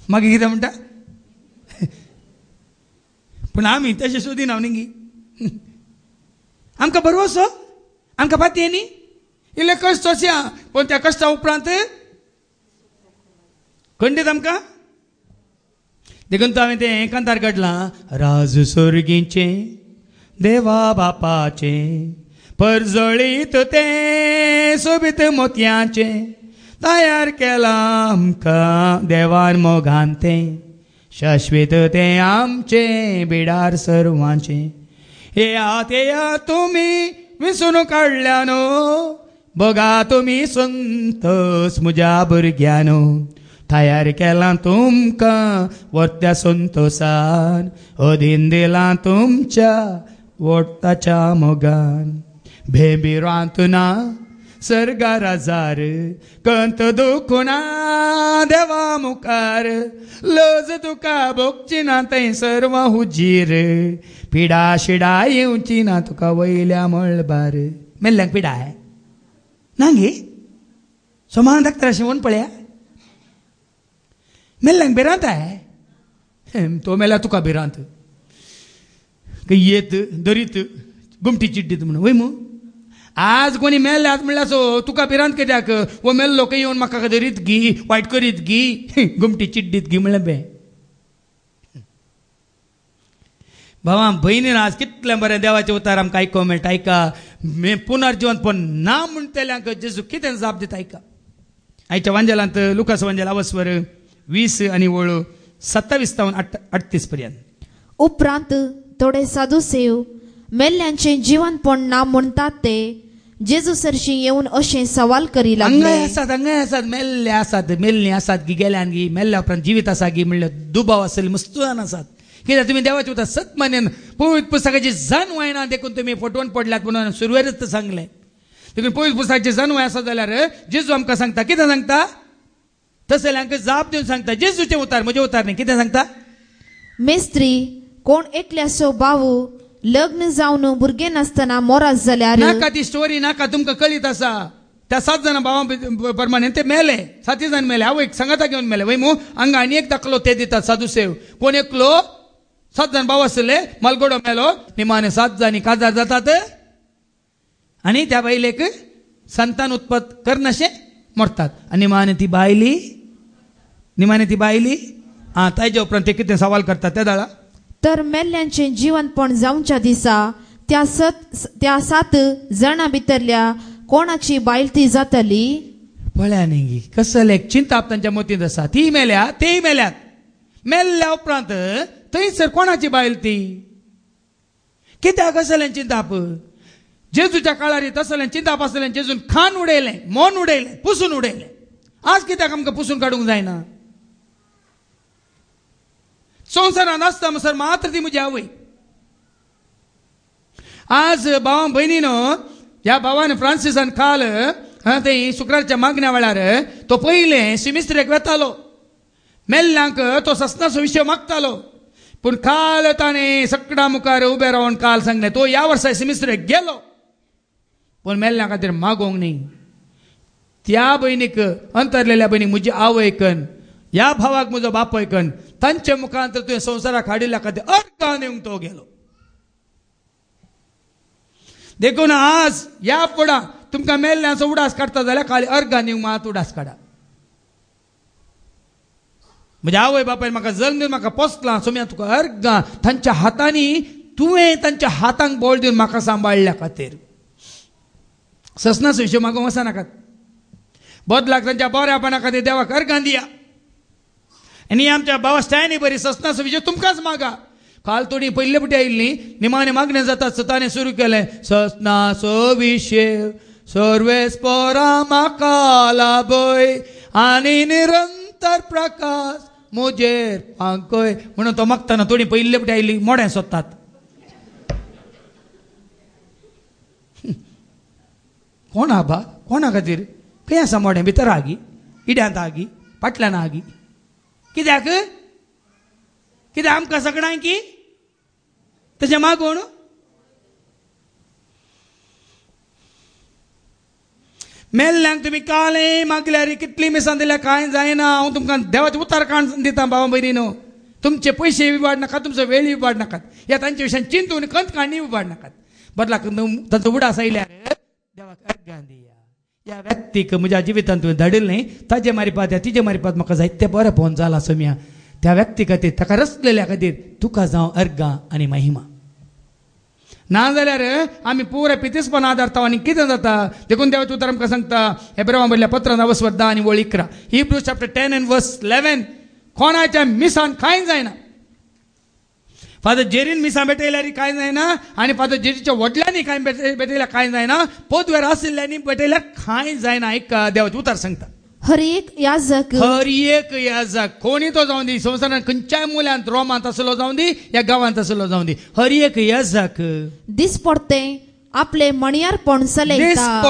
मागीर कितें म्हणटा पूण आमी तशें सोदिना न्ही आमकां बरवसो आमकां पातये न्ही इल्ले कश्ट अशें पूण त्या कश्टा उपरांत खंडीत आमकां देखून तो हांवें तें एकांतार काडलां राज सर्गीचे देवा बापाचे परजळीत तें सोबीत मोतयाचे तयार केलां आमकां देवान मोगान तें शाश्वत तें आमचें बिडार सर्वांचें येया तुमी विसरून काडल्या न्हू बघा तुमी संतोष म्हज्या भुरग्यानो तयार केलां तुमकां वर्त्या संतोषान अधीन दिलां तुमच्या वोटाच्या मोगान भेंबिरांत ना सर्गा राजार कंत दुखुना देवा मुखार लज तुका भोगची ना थंय सर्व हुजीर पिडा शिडा येवची ना तुका वयल्या मळबार मेल्ल्यांक पिडाय ना गे सोमान धाकटा अशें म्हूण पळया मेल्ल्यांक भिरांत आहे तो मेल्या तुका भिरांत येत दरीत गुमटी चिड्डीत म्हणून वय मू आज कोणी मेल्ल्यात म्हणल्यार सो तुका भिरांत कित्याक वो मेल्लो खंय येवन म्हाका दरीत गी वायट करीत गी गुमटी चिड्डीत गी म्हणलें बे भावा भयणीन आज कितलें बरें देवाचें उतार आमकां आयकोंक मेळटा आयका पुनर्जीवनपण ना म्हणटल्यांक जेजू कितें जाप दिता आयका आयच्या वांजेलांत लुकास वांजेल आवस्वर 20 आनी वळू 27 तावन 38 पर्यंत उपरांत थोडे साधुसेव मेल्ल्यांचे जिवनपण ना म्हणटात ते जेजू सरशी येऊन अशें सवाल करी हांगाय लागले आसात मेल्लीं आसात गी गेल्यान गी मेल्ल्या उपरांत जिवीत आसा गी म्हणल्यार दुबाव आसले मस्तुरान आसात कित्याक तुमी देवाचे उतर सत मान्यान पवित्र पुस्तकाची जानवाय ना देखून तुमी फटवून पडल्यात म्हणून सुरवेरच सांगलें देखून पवित्र पुस्तकाची जानवाय आसा जाल्यार जेजू आमकां सांगता कितें सांगता तसल्यांक जाप दिवन सांगता जेजूचें उतार म्हजें उतार न्ही कितें सांगता मेस्त्री कोण एकल्यासो भाऊ लग्न जावन भुरगें नासतना मोरास जाल्यार नाका ती स्टोरी नाका तुमकां कळीत आसा त्या 7 जाणां भावां प्रमाणे ते मेले 7 जाण मेले हांव एक संगता घेवन मेले वय मू हांगा आनी एक दाखलो ते दितात साधुसेव कोण एकलो 7 जाण भाव आसले मालगोडो मेलो निमाणे 7 जाणी काजार जातात आनी त्या बायलेक संतान उत्पत्त करनाशें मरतात आनी निमाणे ती बायली ताजे उपरांत ते कितें सवाल करतात ते दाळा तर मेल्ल्यांचे जिवंतपण जावच्या दिसा त्या 7 जाणां भितरल्या कोणाची बायलती जातली पळया न्ही कसले चिंता तांच्या मतींत आसा ती मेल्या तेय मेल्यात मेल्ल्या उपरांत थंयसर कोणाची बायलती कित्याक असलें चिंताप जेजूच्या काळार तसलें चिंताप आसलें जेजून खान उडयलें मन उडयलें पुसून उडयलें आज कित्याक आमकां पुसून काडूंक जायना संवसारांत आसता म्हणसर मात्र ती म्हजी आवय आज भावां भयणीनो ह्या भावान फ्रांसिसान काल थंय शुक्रारच्या मागण्या वेळार तो पयलें सिमिस्त्रेक वेतालो मेल्ल्यांक तो सस्नाचो विशय मागतालो पूण काल ताणें सकडा मुखार उबे रावन काल सांगलें तो ह्या वर्सा सिमिस्त्रेक गेलो पूण मेल्ल्या खातीर मागोंक न्ही त्या भयणीक अंतरलेल्या भयणीक म्हजी आवयकन ह्या भावाक म्हजो बापयकन तांच्या मुखांतर तुवें संवसाराक हाडिल्ल्या खातीर अर्गां दिवंक तो गेलो देखून आज ह्या फुडां तुमकां मेल्ल्यांचो उडास काडटा जाल्यार खाली अर्गां दिवंक मात उडास काडा म्हज्या आवय बापायन म्हाका जल्म दिवन म्हाका पोसलां सोम्या तुका अर्गां तांच्या हातांनी तुवें तांच्या हातांक बोळ दिवन म्हाका सांबाळल्या खातीर ससनाचो विशय मागोवंक वचनाकात बदलाक तांच्या बऱ्यापणा खातीर देवाक अर्गां दिया आनी आमच्या भावा स्टॅनी बरी ससनाचो विशय तुमकांच मागा काल थोडी पयले पुटी आयिल्ली निमाणे मागणें जातात ताणें सुरू केलें ससनाचो विशय सर्वेस्परा म्हाका लाभय आनी निरंतर प्रकाश म्हजेर पांकय म्हणून तो मागतना थोडी पयले पुटी आयिल्ली मोड्या सोदतात कोण आबा कोणा खातीर खंय आसा मोड्या भितर आगी इड्यांत आगी फाटल्यान आगी कित्याक आमकां सगळ्यांक की तेजे मागून मेल्ल्यांक तुमी कालें मागल्यार कितली मिसां दिल्यार कांय जायना हांव तुमकां देवाचें उतार काण दिता भावा भयणीनो तुमचे पयशे विबाड नाकात तुमचो वेळ विबाड नाकात ह्या तांच्या विशयान चिंतून खंत काणी विबाड नाकात बदलाक ताचो उडास आयल्यार देवाक अर्गां दिया ह्या व्यक्तीक म्हज्या जिवितांत तुवें धाडिल्लें ताजे मारिपात या तिजे मारिपात म्हाका जायते बरें फोन जाला सोम्या त्या व्यक्ती खातीर ताका रचलेल्या खातीर तुका जावं अर्गां आनी महिमा नाजाल्यार आमी पुराय पितेसपण आदारता आनी कितें जाता देखून देवाचें उतर आमकां सांगता हेब्रेवां बरयल्ल्या पत्रांत 10 आनी 11 Hebrews chapter 10 and verse 11 कोणाच्या मिसान कांय जायना फादर जेरीन मिसां भेटयल्यार कांय जायना आनी फादर जेरीच्या वडल्यांनी कांय भेटयल्यार कांय जायना पोदव्यार आशिल्ल्यांनी भेटयल्यार कांय जायना एक देवाचें उतर सांगता हर एक याजक कोणी तो जावं दी संवसारांत खंयच्याय मूल्यांत रोमांत आसलो जावं दी या गांवांत आसलो जावं दी हर एक याजक दिसपडतें आपले मणियारपण चलयता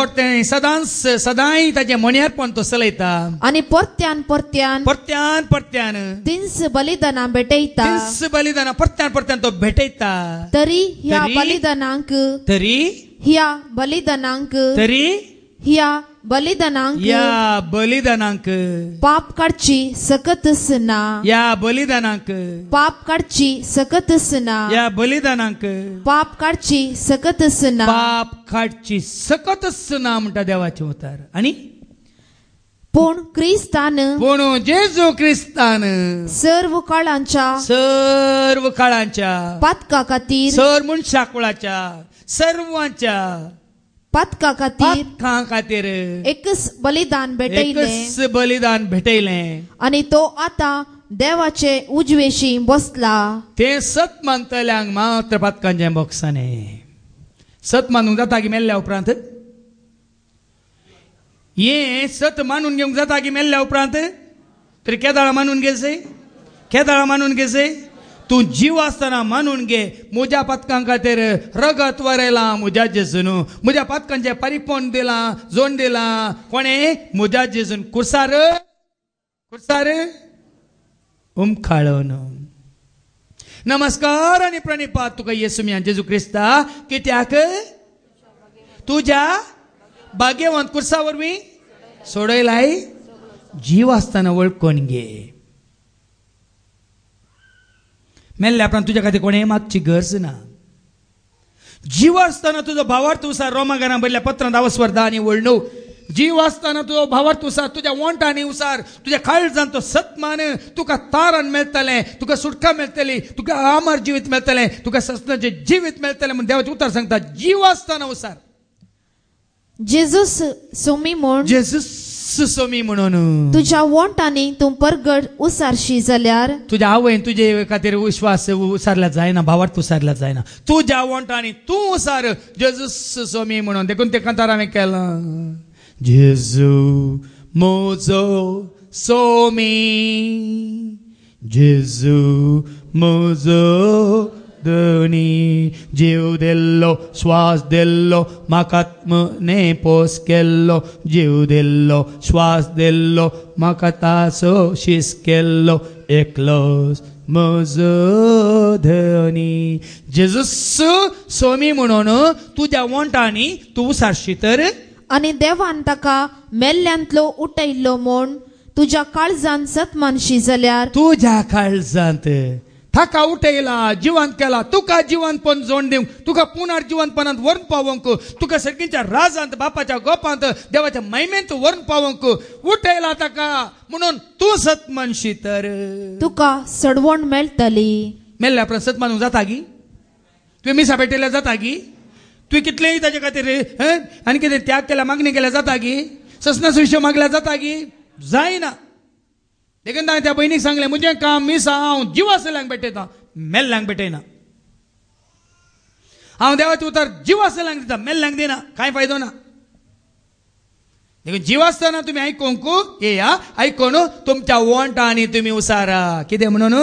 सदांय ताचें मणियारपण तो चलयता आनी परत्यान तिन्स बलिदानां भेटयता परत्यान तो भेटयता तरी ह्या बलिदानांक पाप काडची सकतच ना या बलिदानांक पाप काडची सकतच ना या बलिदानांक पाप काडची सकतच ना पाप काडची सकतच ना म्हणटा देवाचें उतर आनी पूण जेजू क्रिस्तान सर्व काळांच्या पातका खातीर सर्व मनशा कुळाच्या सर्वांच्या पातका खातीर एकच बलिदान भेटयलें आनी तो आतां देवाचे उजवेशी बसला ते सत मानतल्यांक मात्र पातकांचें बक्षांनी सत मानूंक जाता की मेल्ल्या उपरांत हे सत मानून घेऊन जाता की मेल्ल्या उपरांत तरी केदाळा मानून घेसे, केदाळा मानून घेसे. तू जीव असताना मानून घे म्हज्या पातकां खातीर रगत वरयला म्हज्या जेजून, म्हज्या पातकांचे परिपण दिला, जोड दिला कोणे? म्हज्या जेजून. कुर्सार कुर्सार उमखाळून. नमस्कार आणि प्रणिपात तुका येसू मियां जेजू क्रिस्ता. कित्याक? तुझ्या भाग्यवंत कुर्सा वरवीं सोडयलाय. जीव असताना वळखून घे. मेल्ल्या उपरांत तुझ्या खातीर कोणें मागची गरज ना. जीव असताना तुजो भावार्थ उसार रोमाकारां बरयल्या पत्रांत आवस्वर 10 आणि 9. जीव असताना तुजो भावार्थ उसार तुझ्या वोंटांनी उसार तुझ्या काळजांत तो सत्मान तुका तारण मेळटलें, तुका सुटका मेळटली, तुका अमर जिवीत मेळटलें, तुका सस्नाचें जिवीत मेळटलें म्हणून देवाचें उतर सांगता. जीव असताना उसार जेजूस सोमी म्हूण, जेजूस सोमी म्हणून तुझ्या वोंटांनी तूं परगट उसारशी जाल्यार तुझ्या आवयन तुजे खातीर विश्वास उसारला जायना, भावार्थ उसारला जायना. तुझ्या वोंटांनी तूं उसार जेजूस सोमी म्हणून. देखून ते कांतार हांवें केलां. जेजू म्हजो सोमी, जेजू म्हजो धनी, जीव दिल्लो श्वास दिल्लो म्हाका नेपोस केल्लो, जीव दिल्लो श्वास दिल्लो म्हाका तासो शीस केल्लो, एकलोच म्हजो धनी. जेजूस सोमी म्हणून तुझ्या वोंटांनी तूं उसारशी तर. आनी देवान ताका मेल्ल्यांतलो उठयल्लो म्हूण तुझ्या काळजांत सतमानशी जाल्यार तुझ्या काळजांत ताका उठयला, जिवंत केला, तुका जिवंतपण जोड दिवंक, तुका पुनर्जिवंतपणांत व्हरून पावोवंक, तुका सगळींच्या राजांत बापाच्या गोपांत देवाच्या महिमेंत व्हरून पावोवंक उठयला ताका. म्हणून तूं सतमानशी तर तुका सडवण मेळटली. मेल्ल्या उपरांत सतमानूंक जाता गी? तुवें मिसा पेटयल्या जाता गी? तुवें कितलेंय ताचे खातीर आनी कितें त्याग केल्या, मागणी केल्या जाता गी? ससनाचो विशय मागल्या जाता गी? जायना. देखून हांवें त्या भयणीक सांगलें म्हजें काम मिसा हांव जिवासल्यांक पेटयतां, मेल्ल्यांक पेटयना. हांव देवाचें उतर जिवासल्यांक दिता, मेल्ल्यांक दिना. कांय फायदो ना. देखून जीव आसतना तुमी आयकूंक येया, आयकून तुमच्या वोंटांनी तुमी उसारा. कितें म्हणून?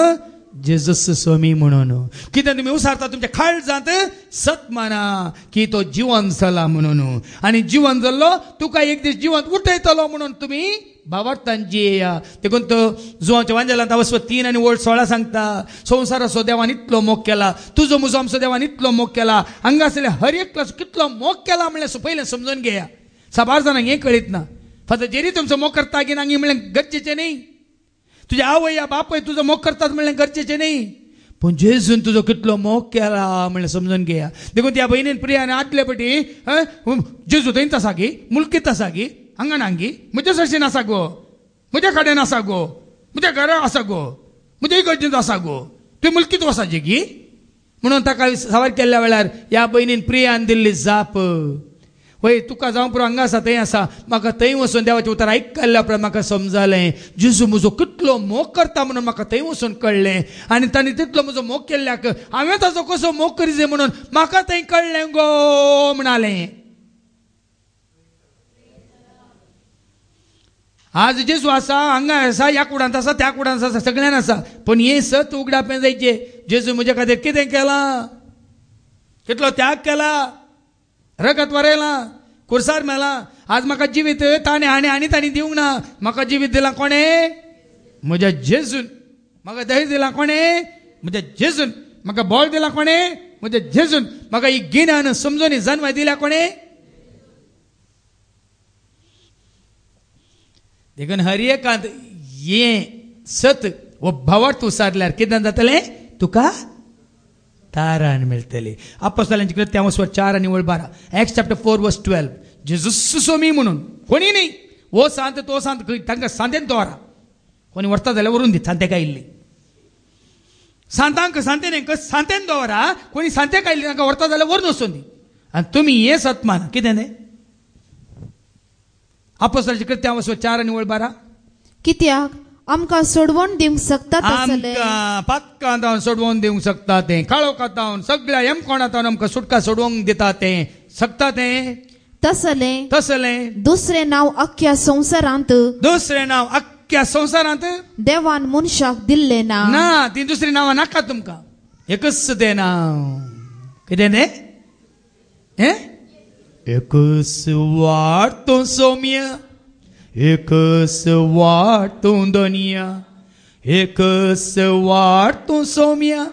जेजूस सोमी म्हणून. कितें तुमी उसारता? तुमच्या काळजांत सत माना की तो जिवंत जाला म्हणून. आनी जिवंत जाल्लो तुका एक दीस जिवंत उठयतलो म्हणून तुमी भावार्थान जियेया. देखून तो जुवांच्या वांजेलांत आवस्व 3 आणि 16 सांगता. संवसाराचो देवान इतलो मोग केला, तुजो म्हजो आमचो देवान इतलो मोग केला, हांगासले हर एकलो कितलो मोग केला म्हणल्यार पयलें समजून घेया. साबार जाणांक हें कळीत ना. फक्त जेरी तुमचो मोग करता की ना म्हणल्यार गरजेचें न्ही. तुझ्या आवय या बापय तुजो मोग करतात म्हणल्यार गरजेचें न्ही. पूण जेजून तुजो कितलो मोग केला म्हणल्यार समजून घेया. देखून त्या भयणीन प्रियान आदले पटी जेजू थंयच आसा गी, मुल्कीत आसा गी, हांगा गी, म्हज्या सरशीन आसा गो, म्हज्या कडेन आसा गो, म्हज्या घरा आसा गो, म्हज्या इगर्जेंत आसा गो, तुवें मुल्कीत वसाची गी. म्हणून ताका सवार केल्ल्या वेळार ह्या भयणीन प्रियान दिल्ली जाप. वय तुका जावं पुरो हांगा आसा थंय आसा, म्हाका थंय वचून देवाचें उतर आयकल्ल्या उपरांत म्हाका समजलें जेजू म्हजो कितलो मोग करता म्हणून म्हाका थंय वचून कळ्ळें. आनी ताणें तितलो म्हजो मोग केल्ल्याक हांवें ताचो कसो मोग करीचे म्हणून म्हाका थंय कळ्ळें गो म्हणालें. आज जेजू आसा, हांगा आसा, ह्या कुडांत आसा, त्या कुडांत आसा, सगळ्यान आसा. पूण हे सत उगडापें जायचे. जेजू म्हजे खातीर कितें केलां? कितलो त्याग केला, रगत वरयला, कुर्सार मेला. आज म्हाका जिवीत ताणें आनी ताणें दिवंक ना. म्हाका जिवीत दिलां कोणें? म्हज्या जेजून. म्हाका धैर्य दिलां कोणें? म्हज्या जेजून. म्हाका बळ दिलां कोणें? म्हज्या जेजून. म्हाका ही गिन्यान समजून जन्म दिल्या कोणें? देखून हर एकांत हें सत वो भावार्थ उसारल्यार कितें जातलें? तुका तारण मेळटली. आपोस्तलांची कृत्यां 4 आणि 12. Acts chapter 4 verse 12. Jesus Somi म्हणून कोणी न्ही. वो सांत तो सांत तांकां सांतेन दवरा. कोणी व्हरता जाल्यार व्हरून दी सांतेक आयिल्ली. सांतांक सांतेन दवरा. कोणी सांतेक आयिल्ली तांकां व्हरता जाल्यार व्हरून वचून दी. आनी तुमी हें सत माना. कितें न्ही? आपोस्तलांची कृत्यां 4 आणि 12. कित्याक आमकां सोडवण दिवंक शकतात आमकां पातकांत सोडवून दिवंक शकता तें, काळोखांत सगळ्या येमकोणांत आमकां सुटका सोडवूंक दिता तें, शकता तें. तसले दुसरे नाव अख्ख्या संसारांत दुसरे नाव अख्ख्या संसारांत देवान मनशाक दिल्ले ना ती दुसरी नावां नाका तुमकां एकच तें नाव कितें रे एकच वाट तूं सौम्य एकच वाट तूं दोनिया एकच वाट तूं सौम्य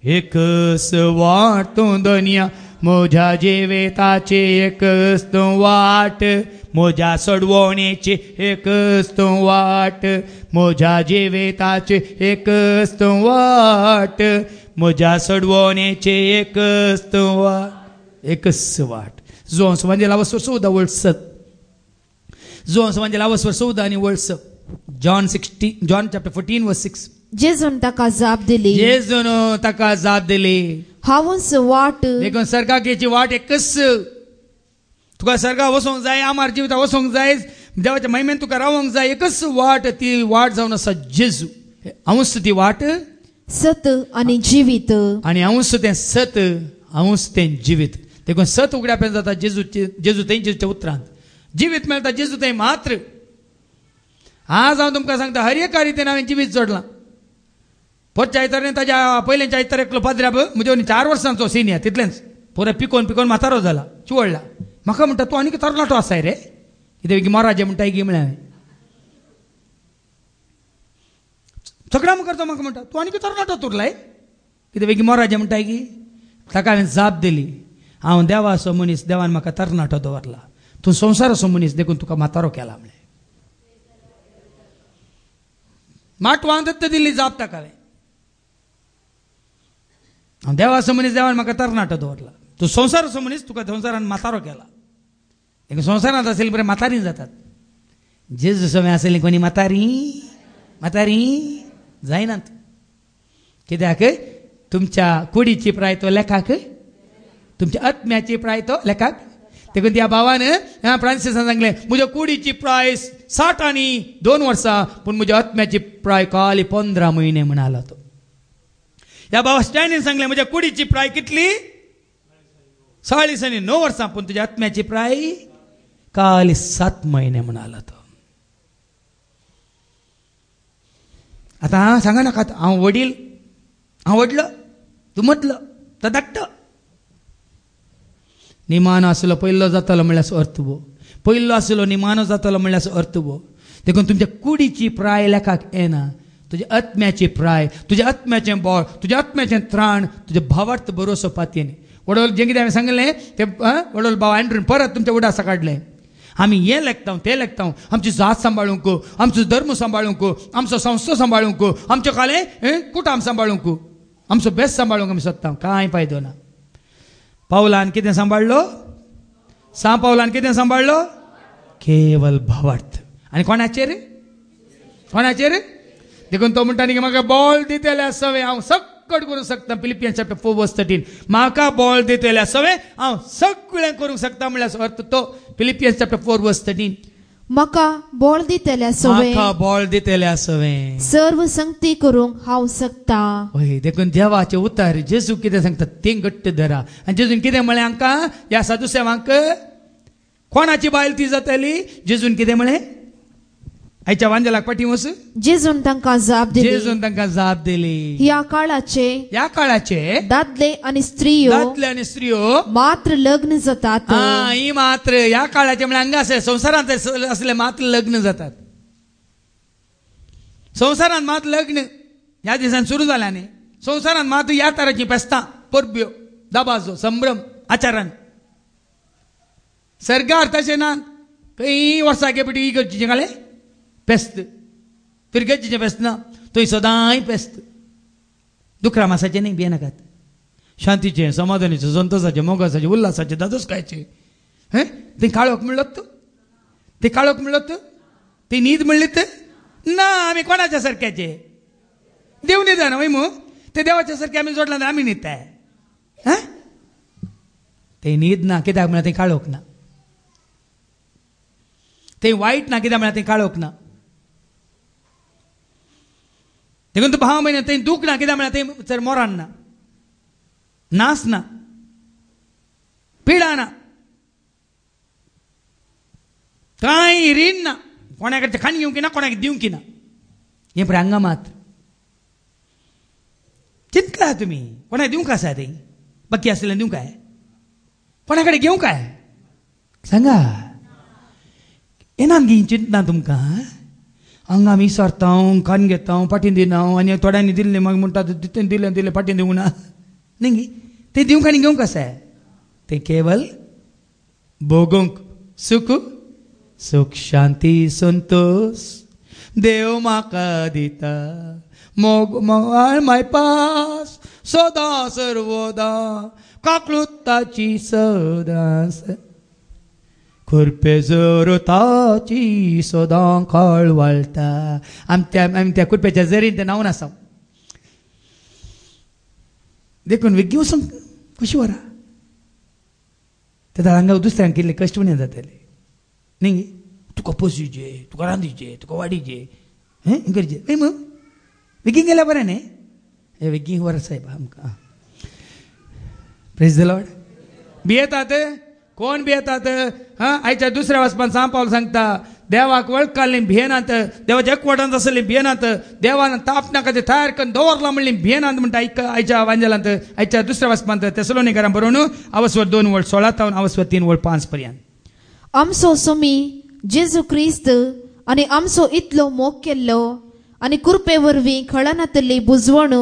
एकच वाट तूं दोनिया म्हज्या जिविताची एकच तूं वाट म्हज्या सोडवणेची एकच तूं वाट म्हज्या जिविताची एकच तूं वाट म्हज्या सोडवणेची एकच तूं वाट एकच वाट जोन्स म्हणजे लावस्वर 14 वर्सत जोन्स म्हणजे लावस्वर 14 आणि वर्स जॉन चॅप्टर 14 वर्स 6 जेजून ताका जाप दिली जेजून ताका जाप दिली हांवूच वाट देखून सर्गाची वाट एकच तुका सर्गा वचोंक जाय आमार जिविता वचोंक जाय देवाच्या महिमेन तुका रावोंक जाय एकच वाट ती वाट जावन आसा जेजू हांवूच ती वाट सत आनी जिवीत आनी हांवूच तें सत हांवूच तें जिवीत देखून सत उगड्या पेन जाता जेजू तेंच्या उतरांत जिवीत मेळटा जेजू थंय मात्र आज हांव तुमकां सांगता हर एका रितीन हांवें जिवीत जोडलां पोरच्या आयतारेन ताज्या पयलेंच्या आयतार एकलो पाद्र्या म्हज्या 4 वर्सांचो सिनियर तितलेंच पुरो पिकोवन म्हातारो जाला चिवडला म्हाका म्हणटा तूं आनीक तरणाटो आसाय रे कितें मोराजे म्हणटा गी म्हळ्यार हांवें सगळ्या मुखार तो म्हाका म्हणटा तूं आनीक तरणाटो उरलाय कितें बेगी मोराजे म्हणटाय गी ताका हांवें जाप दिली हांव देवा असो मनीस देवान म्हाका तरणाटो दवरला तूं संवसार असो मनीस देखून तुका म्हातारो केला म्हळें माटवां दत्त दिल्ली जाप ताका हांवें हांव देवा असो मनीस देवान म्हाका तरणाटो दवरला तूं संवसार असो मनीस तुका संवसारान म्हातारो केला एक संवसारांत आसली बरें म्हातारी जातात जेजू समें आसली कोणी म्हातारी जायनात कित्याक तुमच्या कुडीची प्राय तो लेखाक तुमच्या आत्म्याची प्राय तो लेखाक देखून त्या भावान फ्रांसिसान सांगलें म्हज्या कुडीची प्राय 60 आनी 2 वर्सां पूण म्हज्या आत्म्याची प्राय खाली 15 म्हयने म्हणाला तो ह्या भावा स्टॅनीन सांगलें म्हज्या कुडीची प्राय कितली 40 आनी 9 वर्सां पूण तुज्या आत्म्याची प्राय खाली 7 म्हयने म्हणाला तो आतां सांगा नाका हांव वडील हांव वडलो तूं मतलो तो धाकटो निमानो आसलो पयलो जातालो म्हणल्यार अर्थ भो पयलो आसलो निमानो जातालो म्हणल्यार अर्थ भो देखून तुमच्या कुडीची प्राय लेखाक येना तुज्या आत्म्याची प्राय तुज्या आत्म्याचें बळ तुज्या आत्म्याचें त्राण तुज्या भावार्थ बरोसो पातयेन वडोल जें कितें हांवें सांगलें तें वडोल भाव एंड्रून परत तुमच्या उडासा काडलें आमी हें लेखता तें लेखता आमची जात सांबाळूंक आमचो धर्म सांबाळूंक आमचो संस्था सांबाळूंक आमचें खालें कुटाम सांबाळूंक आमचो बेस्ट सांबाळूंक आमी सोदता कांय फायदो ना पावलान कितें सांबाळलो पावलान कितें सांबाळलो केवल भावार्थ आनी कोणाचेर देखून तो म्हणटा न्ही की म्हाका बॉल दितले सवे हांव सगळें करूंक शकता फिलिपियन्स चॅप्टर 4 वर्स 13 म्हाका बॉल दितले सवे हांव सगळें करूंक शकता म्हणल्यार अर्थ तो फिलिपियन्स चॅप्टर 4 वर्स 13 म्हाका बॉल दितल्या सवे सर्व संगती करूंक हांव शकता होय देखून देवाचे उतार जेजू कितें सांगता तें घट्ट धरा आनी जेजून कितें म्हळें हांकां ह्या साधू सेवांक कोणाची बायल ती जाताली जेजून कितें म्हळें आयच्या वांजलाक पाटी वस जेजून तांकां जाप दिली ह्या काळाचे दादले आनी स्त्रियो मात्र लग्न जातात ही मात्र ह्या काळाचे म्हळ्यार हांगा असे संवसारांत असले मात्र लग्न जातात संवसारांत मात्र लग्न ह्या दिसान सुरू जाल्या न्ही संवसारांत मात्र ह्या तराची फेस्तां परब्यो दाबाजो संभ्रम आचारान सर्गार तशें ना खंय वर्सां गेपटी इगर्जीचें घालें पेस्त फिरगेजीचें फेस्त ना थंय सदांय पेस्त दुखरामासाचें न्ही भिये नाकात शांतीचें समाधानाचें संतोशाचें मोगासाचें उल्हासाचें दादोसकायचें थंय काळोख म्हणलोत ते काळोख म्हणलोत ते न्हीद म्हणलीत ना आमी कोणाच्या सारक्याचे देव न्हिदना वय मू ते देवाच्या सारके आमी जोडला आमी न्हिदताय ते न्हीद ना कित्याक म्हळ्यार थंय काळोख ना ते वायट ना कित्याक म्हळ्यार थंय काळोख ना देखून तूं भाव म्हयने थंय दूख ना कित्याक म्हळ्यार थंय सर मोरान ना नास ना पिडा ना कोणाय रीण ना, कोणाकडे खाण घेऊन की ना, कोणाक दिवंक ना, हे पण हांगा मात चिंतला तुम्ही कोणाक दिवंक आसा ते बाकी आसलें दिवंक काय, कोणाकडे घेवंक काय सांगा. येना घेवन चिंतना तुमकां. हांगा आमी सरता, खान घेता, फाटीं दिना, आनी थोड्यांनी दिल्लें मागीर म्हणटा तितून दिलें फाटीं दिवंक ना न्ही. ते दिवंक आनी घेवंक आसा ते केवल भोगूंक. सुख सुख शांती संतोष देव म्हाका दिता, मोग माय पास सदां सर्वदां काकलुताची सदांस खुरपे जोरताची सदां कळवळटा. आमी त्या खुरप्याच्या जरीन तें नांवन आसा देखून वेग्गी वचूंक कशी वरा. तेन्ना हांगा दुसऱ्यांक कितले कश्ट उणे जातले न्ही. तुका पोसुचे, तुका रांदुचे, तुका वाडीचे, हें करचें न्ही. मग वेगीन गेल्यार बरें न्ही. हे वेगीन वर साहेब आमकां प्रेज द लॉर्ड. भियेतात कोण भियेतात. आयच्या दुसऱ्या वचपान सांग पावल सांगता देवाक वळखली भियेनात, देवाच्या एकवटांत आसली भियेनात, देवान तापना खातीर तयार करून दवरला म्हणली भियेनात म्हणटा आयच्या वांजेलांत. आयच्या दुसऱ्या वचपांत तेसलोनिकारां बरोवन अवस्वर 2:16 अवस्वर 3:5 पर्यंत. आमचो स्वामी जेजू क्रिस्त आनी आमचो इतलो मोग केल्लो आनी कृपे वरवीं खळनातली बुजवण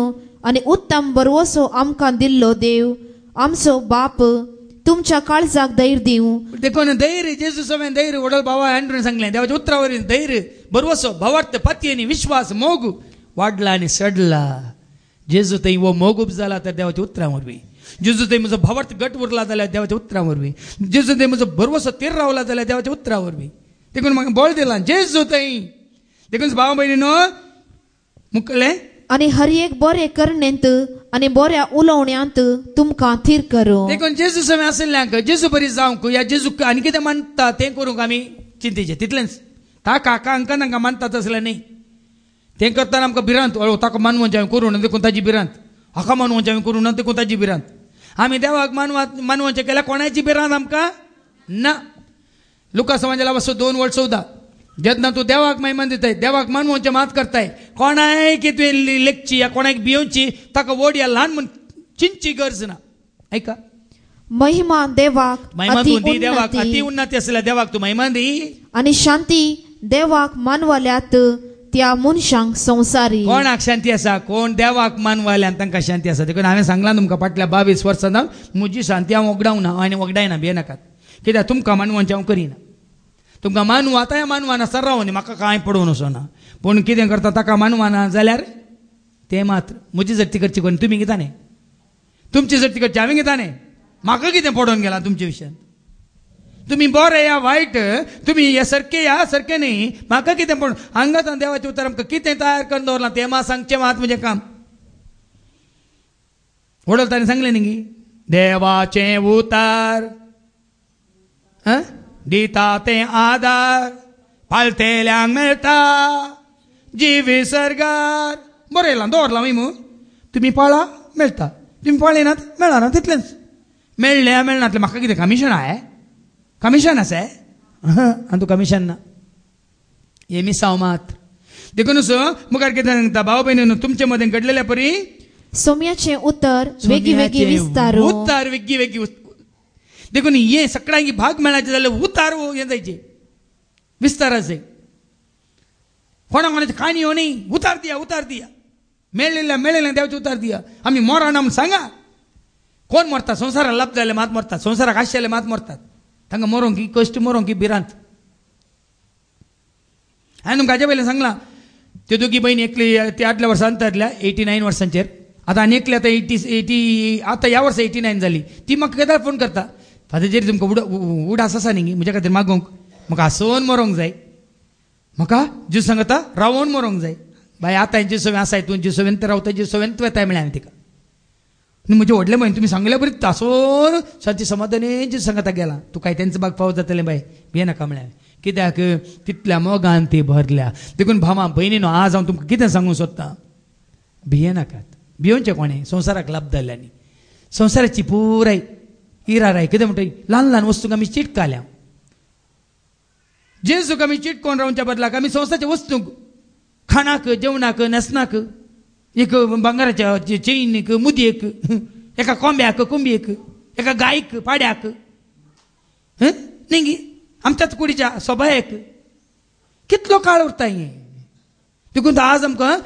आनी उत्तम बरवसो आमकां दिल्लो देव आमचो बाप तुमच्या काळजाक धैर्य दिवं. देखून धैर्य जेजू समेन धैर्य वडल बाबा अँड्रून सांगलें देवाच्या उतरावरील धैर्य बरवसो भावार्थ पती आनी विश्वास मोग वाडला आनी सडला. जेजू थंय वो मोग उपजाला तर देवाच्या उतरां वरवीं. जेजू थंय म्हजो भावार्थ गट उरला जाल्यार देवाच्या उतरां वरवीं. जेजू थंय म्हजो बरवसो तीर रावला जाल्यार देवाच्या उतरां वरवीं. देखून म्हाका बळ दिला जेजू थंय. देखून भावा भयणीनो मुकले आनी हर एक बरें करणेंत आनी बऱ्या उलोवण्यांत तुमकां थीर करूं. देखून जेजू समें आसल्ल्यांक जेजू बरी जावंक या जेजू आनी कितें मानता तें करूंक आमी चिंतेचें तितलेंच. ताका हांकां तांकां मानता तसलें न्ही. तें करतना आमकां भिरांत ताका मानवचें हांवें करूं ना देखून ताजी भिरांत, हाका मानवचें हांवें करूं ना देखून ताजी भिरांत. आमी देवाक मानवचें केल्यार कोणाची भिरांत आमकां ना. लुका समाजाला वचो 2:14 जेन्ना तूं देवाक महिमान दिताय देवाक मानवचें मात करताय कोणाय की तुवें लेखची या कोणाक भियोवची ताका व्हड या ल्हान म्हूण चिंतची गरज ना. ऐका महिमा देवाक महिमा तूं दी देवाक अति उन्नती आसल्या देवाक तूं महिमा दी आनी शांती देवाक मानवाल्यात त्या मनशांक संवसारी. कोणाक शांती आसा कोण देवाक मानवाल्यान तांकां शांती आसा. देखून हांवें सांगलां तुमकां फाटल्या 22 वर्सां म्हजी शांती हांव वगडावं ना आनी वगडायना भियेनाकात. कित्याक तुमकां मानवाचें हांव करिना. तुमकां मानू आतां मानवाना सर्राव न्ही म्हाका कांय पडून वचो ना. पूण कितें करता ताका मानवाना जाल्यार तें मात्र म्हजी जर करची कोण तुमी घेता न्ही. तुमची जर करची हांवें घेता न्ही. म्हाका कितें पडोवन गेलां तुमच्या विशयान. तुमी बरें या वायट तुमी हे सारके या सारके न्ही म्हाका कितें पडून. हांगाच देवाचें उतर आमकां कितें तयार करून दवरलां तें मात सांगचें मात म्हजें काम. वडोल ताणें सांगलें न्ही देवाचें उतार दिता तें आदार फालतेल्यांक मेळटा जिवी सरगार. बरें येयलां दवरलां मू तुमी पाळा मेळटा तुमी पाळयनात मेळना तितलेंच. मेळ्ळें मेळनातलें म्हाका कितें कमिशन आहा कमिशन आसा आनी तूं कमिशन ना हे मिसांव मात. देखून मुखार कितें सांगता भाव भयणीनो तुमचे मदें घडलेल्या परी सोम्याचें उतर वेगळी वेगळी विस्तार उतार वेगळी वेगळी. देखून हे सगळ्यांक भाग मेळाचे जाल्यार उतार हें जायचे विस्तार जाय. कोणा कोणाची काणी हो न्ही उतार दिया मेळिल्ल्या देवाचे उतार दिया. आमी मरण आमी सांगा कोण मरता संवसाराक लाभ जाले मात मरतात संवसाराक आशिल्ले मात मरतात. तांकां मरोंक की कश्ट मरोंक की भिरांत. हांवें तुमकां हाजे पयलीं सांगलां त्यो दोगी बहीण एकली ते 8 वर्सां अंतरल्या 89 वर्सांचेर. आतां आनी एकली आतां 80 आतां ह्या वर्सा 89 जाली. ती म्हाका केदार फोन करता फादर तुमकां उडास आसा न्ही म्हज्या खातीर मागोवंक. म्हाका हांसोवन मरोंक जाय म्हाका जीव सांगता रावोन मरोंक जाय. बाय आतां जीव सवें आसाय तूं जीव सवेंत रावता जीव सवेंत वेताय म्हळें हांवें तिका. आनी म्हजे व्हडले भयण तुमी सांगल्या बरी हांसोन शांती समाधानी जीव सांगता गेला. तूं काय तेंच बाग पावत जातलें बाय भियेनाका म्हळें. कित्याक तितल्या मोगान ती भरल्या. देखून भावा भयणीनो आज हांव तुमकां कितें सांगूंक सोदतां भियेनाकात. भियोवचें कोणें संवसाराक लाभ जाल्ल्यांनी संवसाराची पुराय इराराय कितें म्हणटा ल्हान ल्हान वस्तूंक आमी चिटकाल्या. जेजूक आमी चिटकोन रावच्या बदलाक आमी संवसाराच्या वस्तूंक खाणाक जेवणाक न्हेसणाक एक भांगराच्या चेनीक मुदयेक एका कोंब्याक कुंबयेक एका गायक पाड्याक न्ही आमच्याच कुडीच्या सोबायेक कितलो काळ उरता हे देखून आज आमकां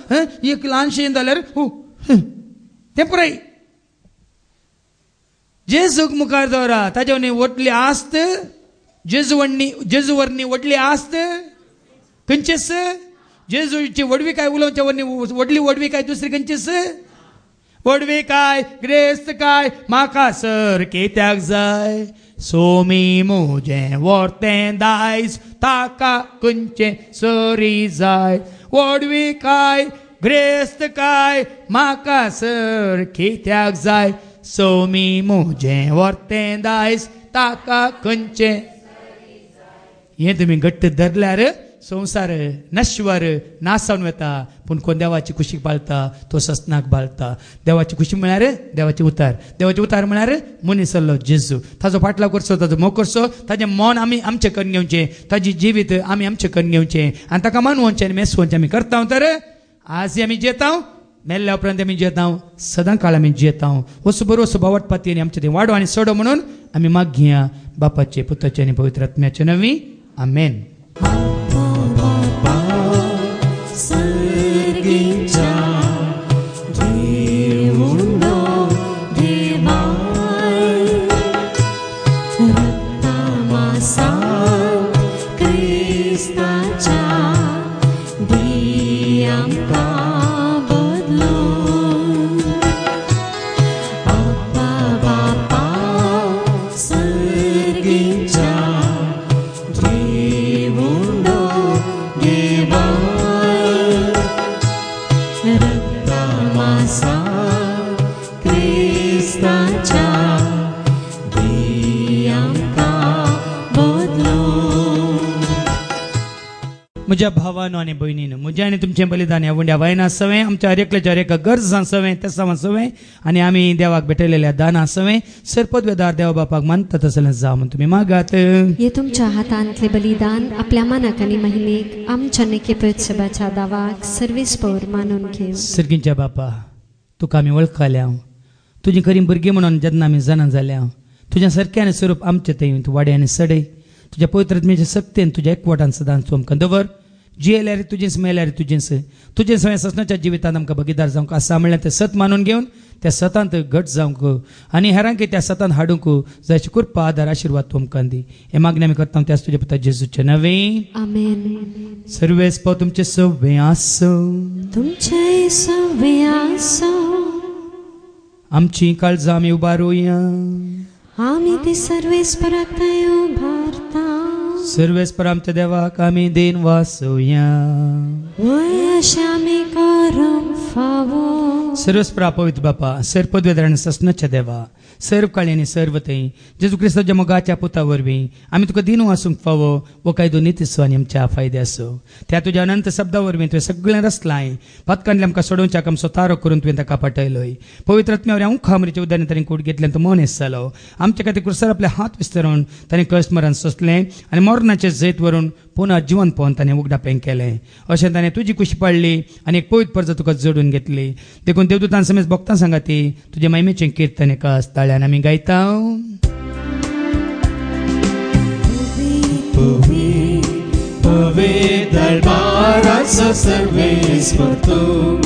एक ल्हानशें जाल्यार तें पुराय जेजूक मुखार दवरा ताजे व्हडली आस्त जेजू वरणी व्हडली आस्त खंयचेच जेजूची वडवी काय उलोवच्या वरणी व्हडली वडवी काय दुसरी खंयचीच वडवी काय ग्रेस्त काय म्हाका सर कित्याक जाय सोमी म्हजें वर्तें दायज ताका खंयचें सरी जाय वडवी काय ग्रेस्त काय म्हाका सर कित्याक जाय सोमी म्हजें वर्तें दायज ताका खंयचें हें तुमी घट्ट धरल्यार संवसार नश्वर नासावन वता पूण कोण देवाची कुशी पाळता तो सस्नाक बाळता देवाची कुशी म्हळ्यार देवाचे उतार म्हळ्यार मनीसल्लो जेजू ताजो फाटलाव करचो ताजो मोग करचो ताजें मन आमी आमचें करून घेवचें ताजी जिवीत आमी आमचें करून घेवचें आनी ताका मानवचें आनी मेसवचें आमी करता तर आज आमी जेता मेल्ल्या उपरांत आमी जेता सदां काळ आमी जेता वसू बरो स्वभाव वाटपाती आनी आमचें तें वाडो आनी सोडो म्हणून आमी माग घेया बापाचे पुताचे आनी पवित्र आत्म्याचे नवी आमेन. म्हज्या भावानो आनी भयणीनो म्हजें आनी तुमचें बलिदान ह्या वंड्या वायना आसवें आमच्या एकल्याच्या एक गरज आसवें तेसां आसवें आनी आमी देवाक भेटयलेल्या दानां आसवें सरपदवेदार देवा बापाक मानता तसलें जा म्हूण तुमी मागात. हे तुमच्या हातांतले बलिदान आपल्या मनाक आनी महिमेक आमच्या नेकेपच्या दावाक सर्वेस्पर मानून घेव. सर्गींच्या बापा तुका आमी वळखल्या तुजी खरी भुरगीं म्हणून जेन्ना आमी जाणा जाल्या तुज्या सारक्यान स्वरूप आमचें थंय तूं वाडय आनी सडय तुज्या पवित्रत्मेच्या सक्तीन तुज्या एकवटान सदां तूं आमकां दवर जियेल्यार तुजेंच मेल्यार तुजेंच तुजें सगळ्या ससनाच्या जिवितांत आमकां भागीदार जावंक आसा म्हणल्यार तें सत मानून घेवन त्या सतांत घट जावंक आनी हेरांक त्या सतांत हाडूंक जायची कृपा आदार आशिर्वाद तूं आमकां दी हें मागणी आमी करता त्याच तुज्या पुता जेजूचे नवे आमेन. सर्वेस्प तुमचें सव्वें आसो तुमचें सव्वें आसो आमची काळजां आमी उबारुया आमी ती सर्वेस्पराक उबारता सर्वेस्पर आमच्या देवाक आमी देन वासोया अशें आमी करूंक फावो. सर्वेस्परा पवित्र बापा सरपदवेदार आनी ससनाच्या देवा सर्व काळी आनी सर्व थंय जेजू क्रिस्ताच्या मोगाच्या पुता वरवीं आमी तुका दिनू आसूंक फावो वो कायदो नितीसो आनी आमच्या फायदे आसो त्या तुज्या अनंत शब्दा वरवीं तुवें सगळें रचलाय पथकांतले आमकां सोडोवच्याक आमचो तारो करून तुवें ताका पाठयलोय पवित्र आत्म्यावर हांव खामरीच्या उदारण ताणें कूड घेतलें तो मोनेस जालो आमच्या खातीर कुर्सार आपले हात विस्तरून ताणें कश्ट मरण सोंसलें आनी मरणाचें जैत व्हरून पुन्हा जिवन पावन ताणें उगडापें केलें अशें ताणें तुजी कुशी पाडली आनी एक पवित्र परज तुका जोडून घेतली देखून देवदूतां समेत भक्तां सांगाती तुजे महिमेचें कीर्तन एका ताळ्यान आमी गायता. दरबाराचो सर्वेस्पर तूं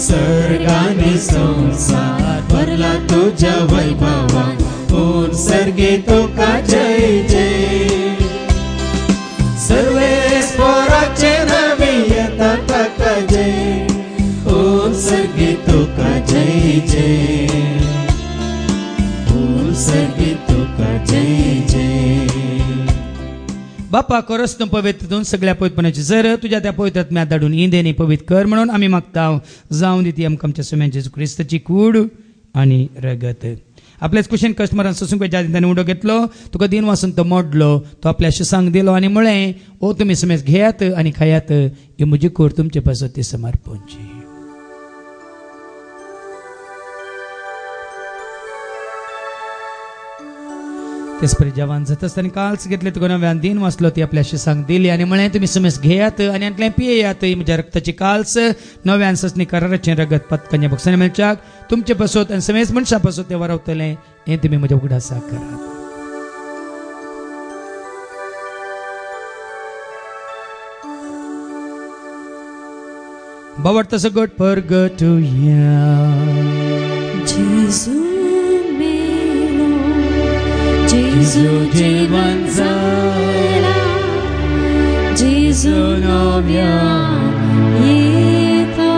सर्गानी संसार भरला तुज्या वैभवान पूण सर्गे तुका जय जय सर्वेस्पराचे नवी येता ताका जय पूण सर्गे तुका जय जय पूण सर्गे तुका जय जय. बापा करस तूं पवित्र तूं सगळ्या पवित्रपणाची जर तुज्या त्या पवित्र आत्म्याक धाडून इंदेनी पवित्र कर म्हणून आमी मागता जावं दी ती आमकां आमच्या सुम्यान जेजू क्रिस्ताची कूड आनी रगत. आपल्याच कुशीन कस्टमरान सोसूंक ज्या ताणें उडो घेतलो तुका दिन वासून तो मोडलो तो आपल्या शिसांक दिलो आनी म्हळें ओ तुमी समेज घेयात आनी खायात ही म्हजी कूड तुमचे पासत ती समर्पणची. तेच परी जवान जात असताना कालच घेतले तुका नव्यान दिन वाचलो ती आपल्याशी सांग दिली आणि म्हणे तुम्ही समेस घेयात आणि अंतल्या पियेयात म्हज्या रक्ताची कालच नव्यान ससनी कराराचें रगत पत्कन्या बक्षाने मेळच्याक तुमचे पसोत आणि समेस मनशा पसोत ते वरवतले हे तुम्ही म्हज्या उगडासा करात. बावडता सगट परगटुया जेजू मेलो जेजू जीवन जाला जेजू नव्यान येतलो.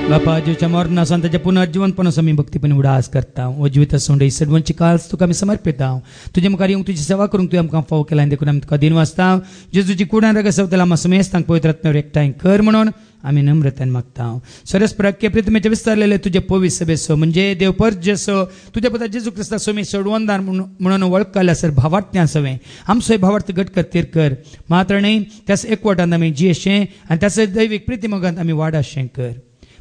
बापा जेच्या मरना आसा ताच्या पुनर्जीवनपणाचो आमी भक्तीपणे उडास करता. ओ जिवीत सोंड इसडवणची काल्स तुका आमी समर्पिता. तुजे मुखार येवंक तुजी सेवा करूंक तुवें आमकां फावो केला आनी देखून आमी तुका दिन वाचता. जेजूची कुडान रगत सवतला आम्हा समेस्त तांक पवित्र आत्म्यावर एकठांय कर म्हणून आम्ही नम्रतान मागता. सरस्पराख्य प्रितमेचे विस्तारलेले तुझे पवित्र सभेसो म्हणजे देवपर्जसो तुझ्या पुता जेजू क्रिस्ता सोमी सोडवणदार म्हणून वळखला सर भावार्थ्यां सवे आमचो भावार्थ घट कर तीर कर मात्र नाही त्यास एकवटान आमी जियेशें आनी त्यास दैवीक प्रिती मोगांत आमी वाडाशें कर.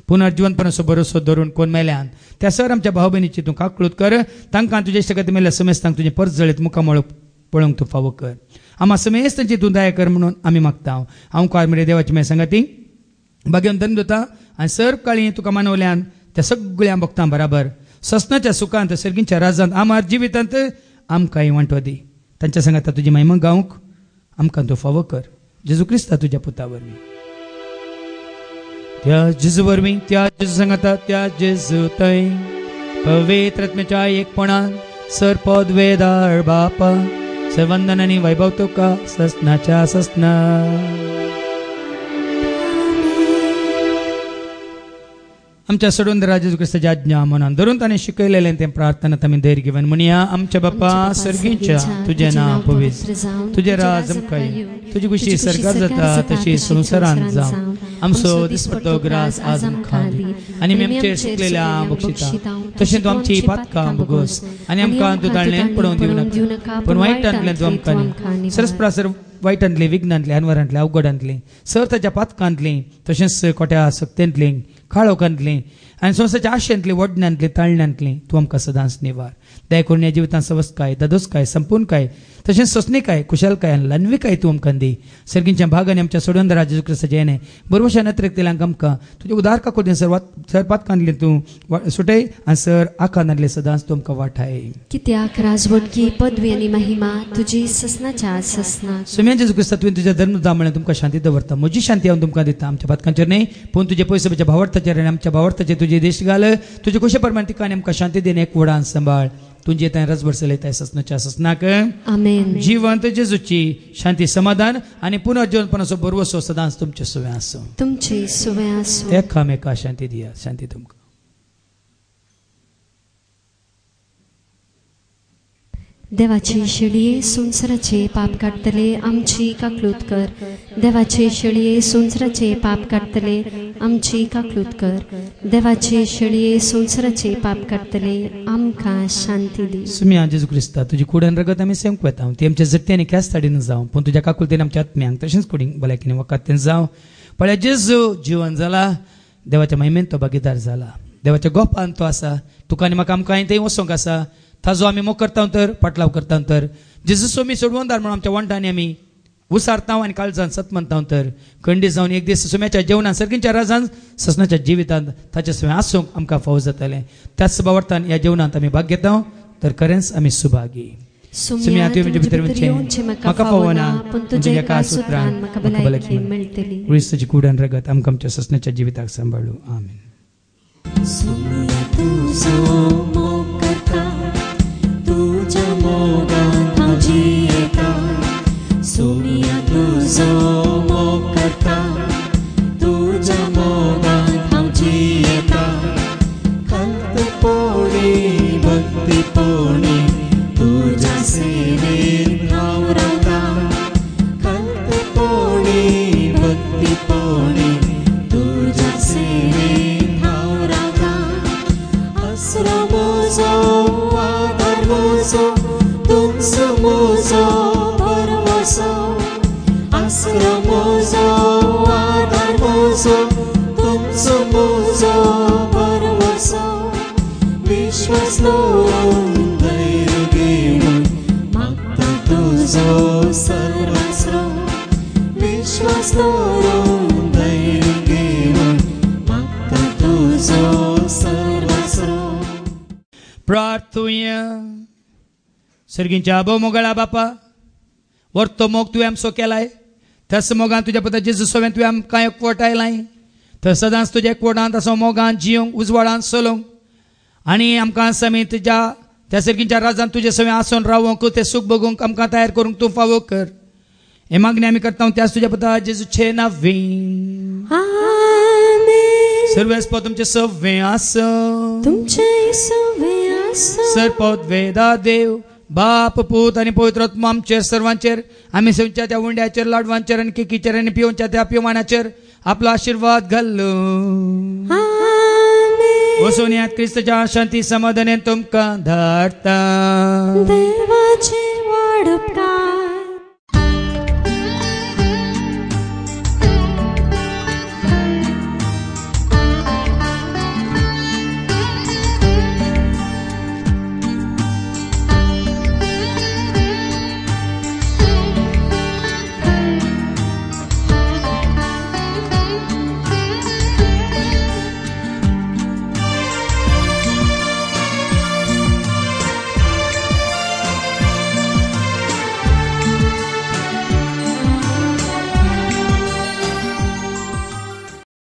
पुनर्जीवनपणाचो भरोसो धरून कोण मेल्यान त्या सर आमच्या भाव भयणीची तूं काकळूत कर. तांकां तुजे इश्टगती मेल्या समेस्तांक तुजें परत जळीत मुखामळ पळोवंक तूं फावो कर. आम्हा समेस्तांची तूं दया कर म्हणून आमी मागता. हांव कारमेरे देवाची मेळ सांगाती भाग्यवन धन दोता आनी सर काळी तुका मानवल्यान त्या सगळ्या भक्तां बराबर ससनाच्या सुखांत सर्गींच्या राजांत आमार जिवितांत आमकांय वांटो दी. तांच्या सांगाता तुजी महिमा गावंक आमकां तूं फावो कर. जेजू क्रिस्ता तुज्या पुता वरवीं त्या जेजू वरवीं त्या जेजू सांगाता त्या जेजू थंय पवित्र आत्म्याच्या एकपणान सर पद वेदार बापा सर्वंदन आनी वैभव तुका ससनाच्या ससना. आमच्या सोडून राजा क्रिस्ताची आज्ञा मनान धरून ताणें शिकयलेलें तें प्रार्थनात आमी धैर्य घेवन म्हणया. आमच्या बापा सर्गीच्या तुजें नांव पवित्र तुजें राज आमकां तुजी खुशी सरकार जाता तशी संवसारांत जावं. आमचो दिसपट्टो ग्रास आज आमकां दी आनी आमी आमचेर शिकलेल्या बक्षिता तशें तूं आमची पातकां भोगोस आनी आमकां तूं ताळणेंत पडोवंक दिवं नाका पूण वायटांतल्यान तूं आमकां न्ही. सरस्प्रासर वायटांतली विघ्नांतली अनवरांतली अवघडांतली सर ताच्या पातकांतली तशेंच खोट्या सक्तेंतली खाळोकांतली आनी संवसाच्या आशेंतली वडण्यांतली ताळण्यांतली तूं आमकां सदांच निवार. दया करून ह्या जिवितांत सवस्काय दादोसकाय संपूर्णकाय तशेंच सोसणीकाय कुशलकाय आनी लान्विकाय तूं आमकां दी. सर्गींच्या भागांनी आमच्या सोडून राजा क्रिस्ताचे येणे बरोवशा नत्रेक आमकां तुजे उदार काकुर्दीन सर पातकांतली तूं सुटय आनी सर आखांतले सदांच तूं आमकां वाठाय. कित्याक राजवटकी पदवी आनी महिमा तुजी ससनाच्या ससना. सुम्या जेजू क्रिस्ता तुवें तुज्या धर्म जावं तुमकां शांती दवरता. म्हजी शांती हांव तुमकां दिता. आमच्या पातकांचेर न्ही पूण तुजे पयसुबाच्या भावार्थाचेर आनी आमच्या भावार्थाचेर तुजे देश घाल. तुजे खुशे प्रमाणे तिका आनी आमकां शांती दिन एक वडान सांबाळ. तुझे थंय रसभर चलयताय ससनाच्या ससनाक आमेन. जिवंत जेजूची शांती समाधान आनी पुनर्जीवनपणाचो बरवसो सदांच तुमचे सुवें आसूं. तुमची सुवें आसूं. एकामेका शांती दिया. शांती तुमकां. देवाचे शेळये संवसाराचे पाप काडटले आमची काकलूत कर. देवाचे शेळये संवसाराचे पाप काडटले आमची काकलूत कर. देवाचे शेळये संवसाराचे पाप काडटले आमकां शांती दी. सुम्या जेजू क्रिस्ता तुजी कुडन रगत आमी सेवंक वेता. ती आमच्या जट्ट्यांनी क्यास ताडीन जावं पूण तुज्या काकुलतेन आमच्या आत्म्यांक तशेंच कुडींक भलायकीन वकात जावं. पळय जेजू जिवन जाला देवाच्या महिमेन तो भागीदार जाला. देवाच्या गोपान तो आसा. तुका आनी म्हाका आमकां थंय वचोंक आसा. ताजो आमी मोग करता तर पाटलाव करता तर जेजू सोमी सोडवणदार म्हणून आमच्या वंटांनी आमी उसारता आनी काळजान सतमंता तर खंडी जावन एक दीस सुम्याच्या जेवणान सर्गींच्या राजान ससनाच्या जिवितांत ताचे सुवें आसूंक आमकां फावो जातलें. त्याच सुबावर्थान ह्या जेवणांत आमी भाग घेता तर खरेंच आमी सुभागी. सुम्या तुवें म्हजे भितर वचचें म्हाका फावो ना पूण तुज्या एका सुत्रान म्हाका भलायकी मेळटली. क्रिस्ताची कुडन रगत आमकां आमच्या ससनाच्या जिविताक सांबाळू. आमेन. तुझ्या मोगान हांव जियेता. सोमिया तुजो मोग करता. तुझ्या मोगान हांव जियेता. खंतपोणी भक्तीपोणी तुझ्या सेवेन हांव रावता. खंतपोणी भक्तीपोणी तुझ्या सेवेन हांव रावता. आसरो म्हजो तुमचो मोजो परवसो. आसरो मोजो आदार मोजो तुमचो मोजो परवसो. विश्वास दवरून धैर्य घेवन तुजो सर्वस्व विश्वास दवरून धैर्य घेवन मागता तुजो सर्वस्व. प्रार्थुया. सर्गींच्या आबो मोगळा बापा, वर्तो मोग तुवें आमचो केलाय, तस मोगान तुज्या पुता जेजू सोवें तुवें आमकां एकवट आयलाय. थंय सदांच तुज्या एकवटांत असो मोगान जियोंक उजवाडान चलोवंक आनी आमकां समीत त्या सर्गींच्या राजान तुजे सवें आसून रावूंक ते सूख भोगूंक आमकां तयार करूंक तूं फावो कर. हे मागणी आमी करता त्याच तुज्या पुता जेजूचे नांवान. सर्वेस्प तुमचे सवें आसूं, तुमचे सवें आसूं. सरपद वेदा देव बाप पूत आनी पवित्र आत्मा आमचेर सर्वांचेर, आमी सवच्या त्या उंड्याचेर लाडवांचेर आनी केकीचेर आनी पिवच्या त्या पिवमानाचेर आपलो आशीर्वाद घाल्लो. वचून यात क्रिस्ताच्या शांती समाधानान तुमकां धाडटा. देवाचे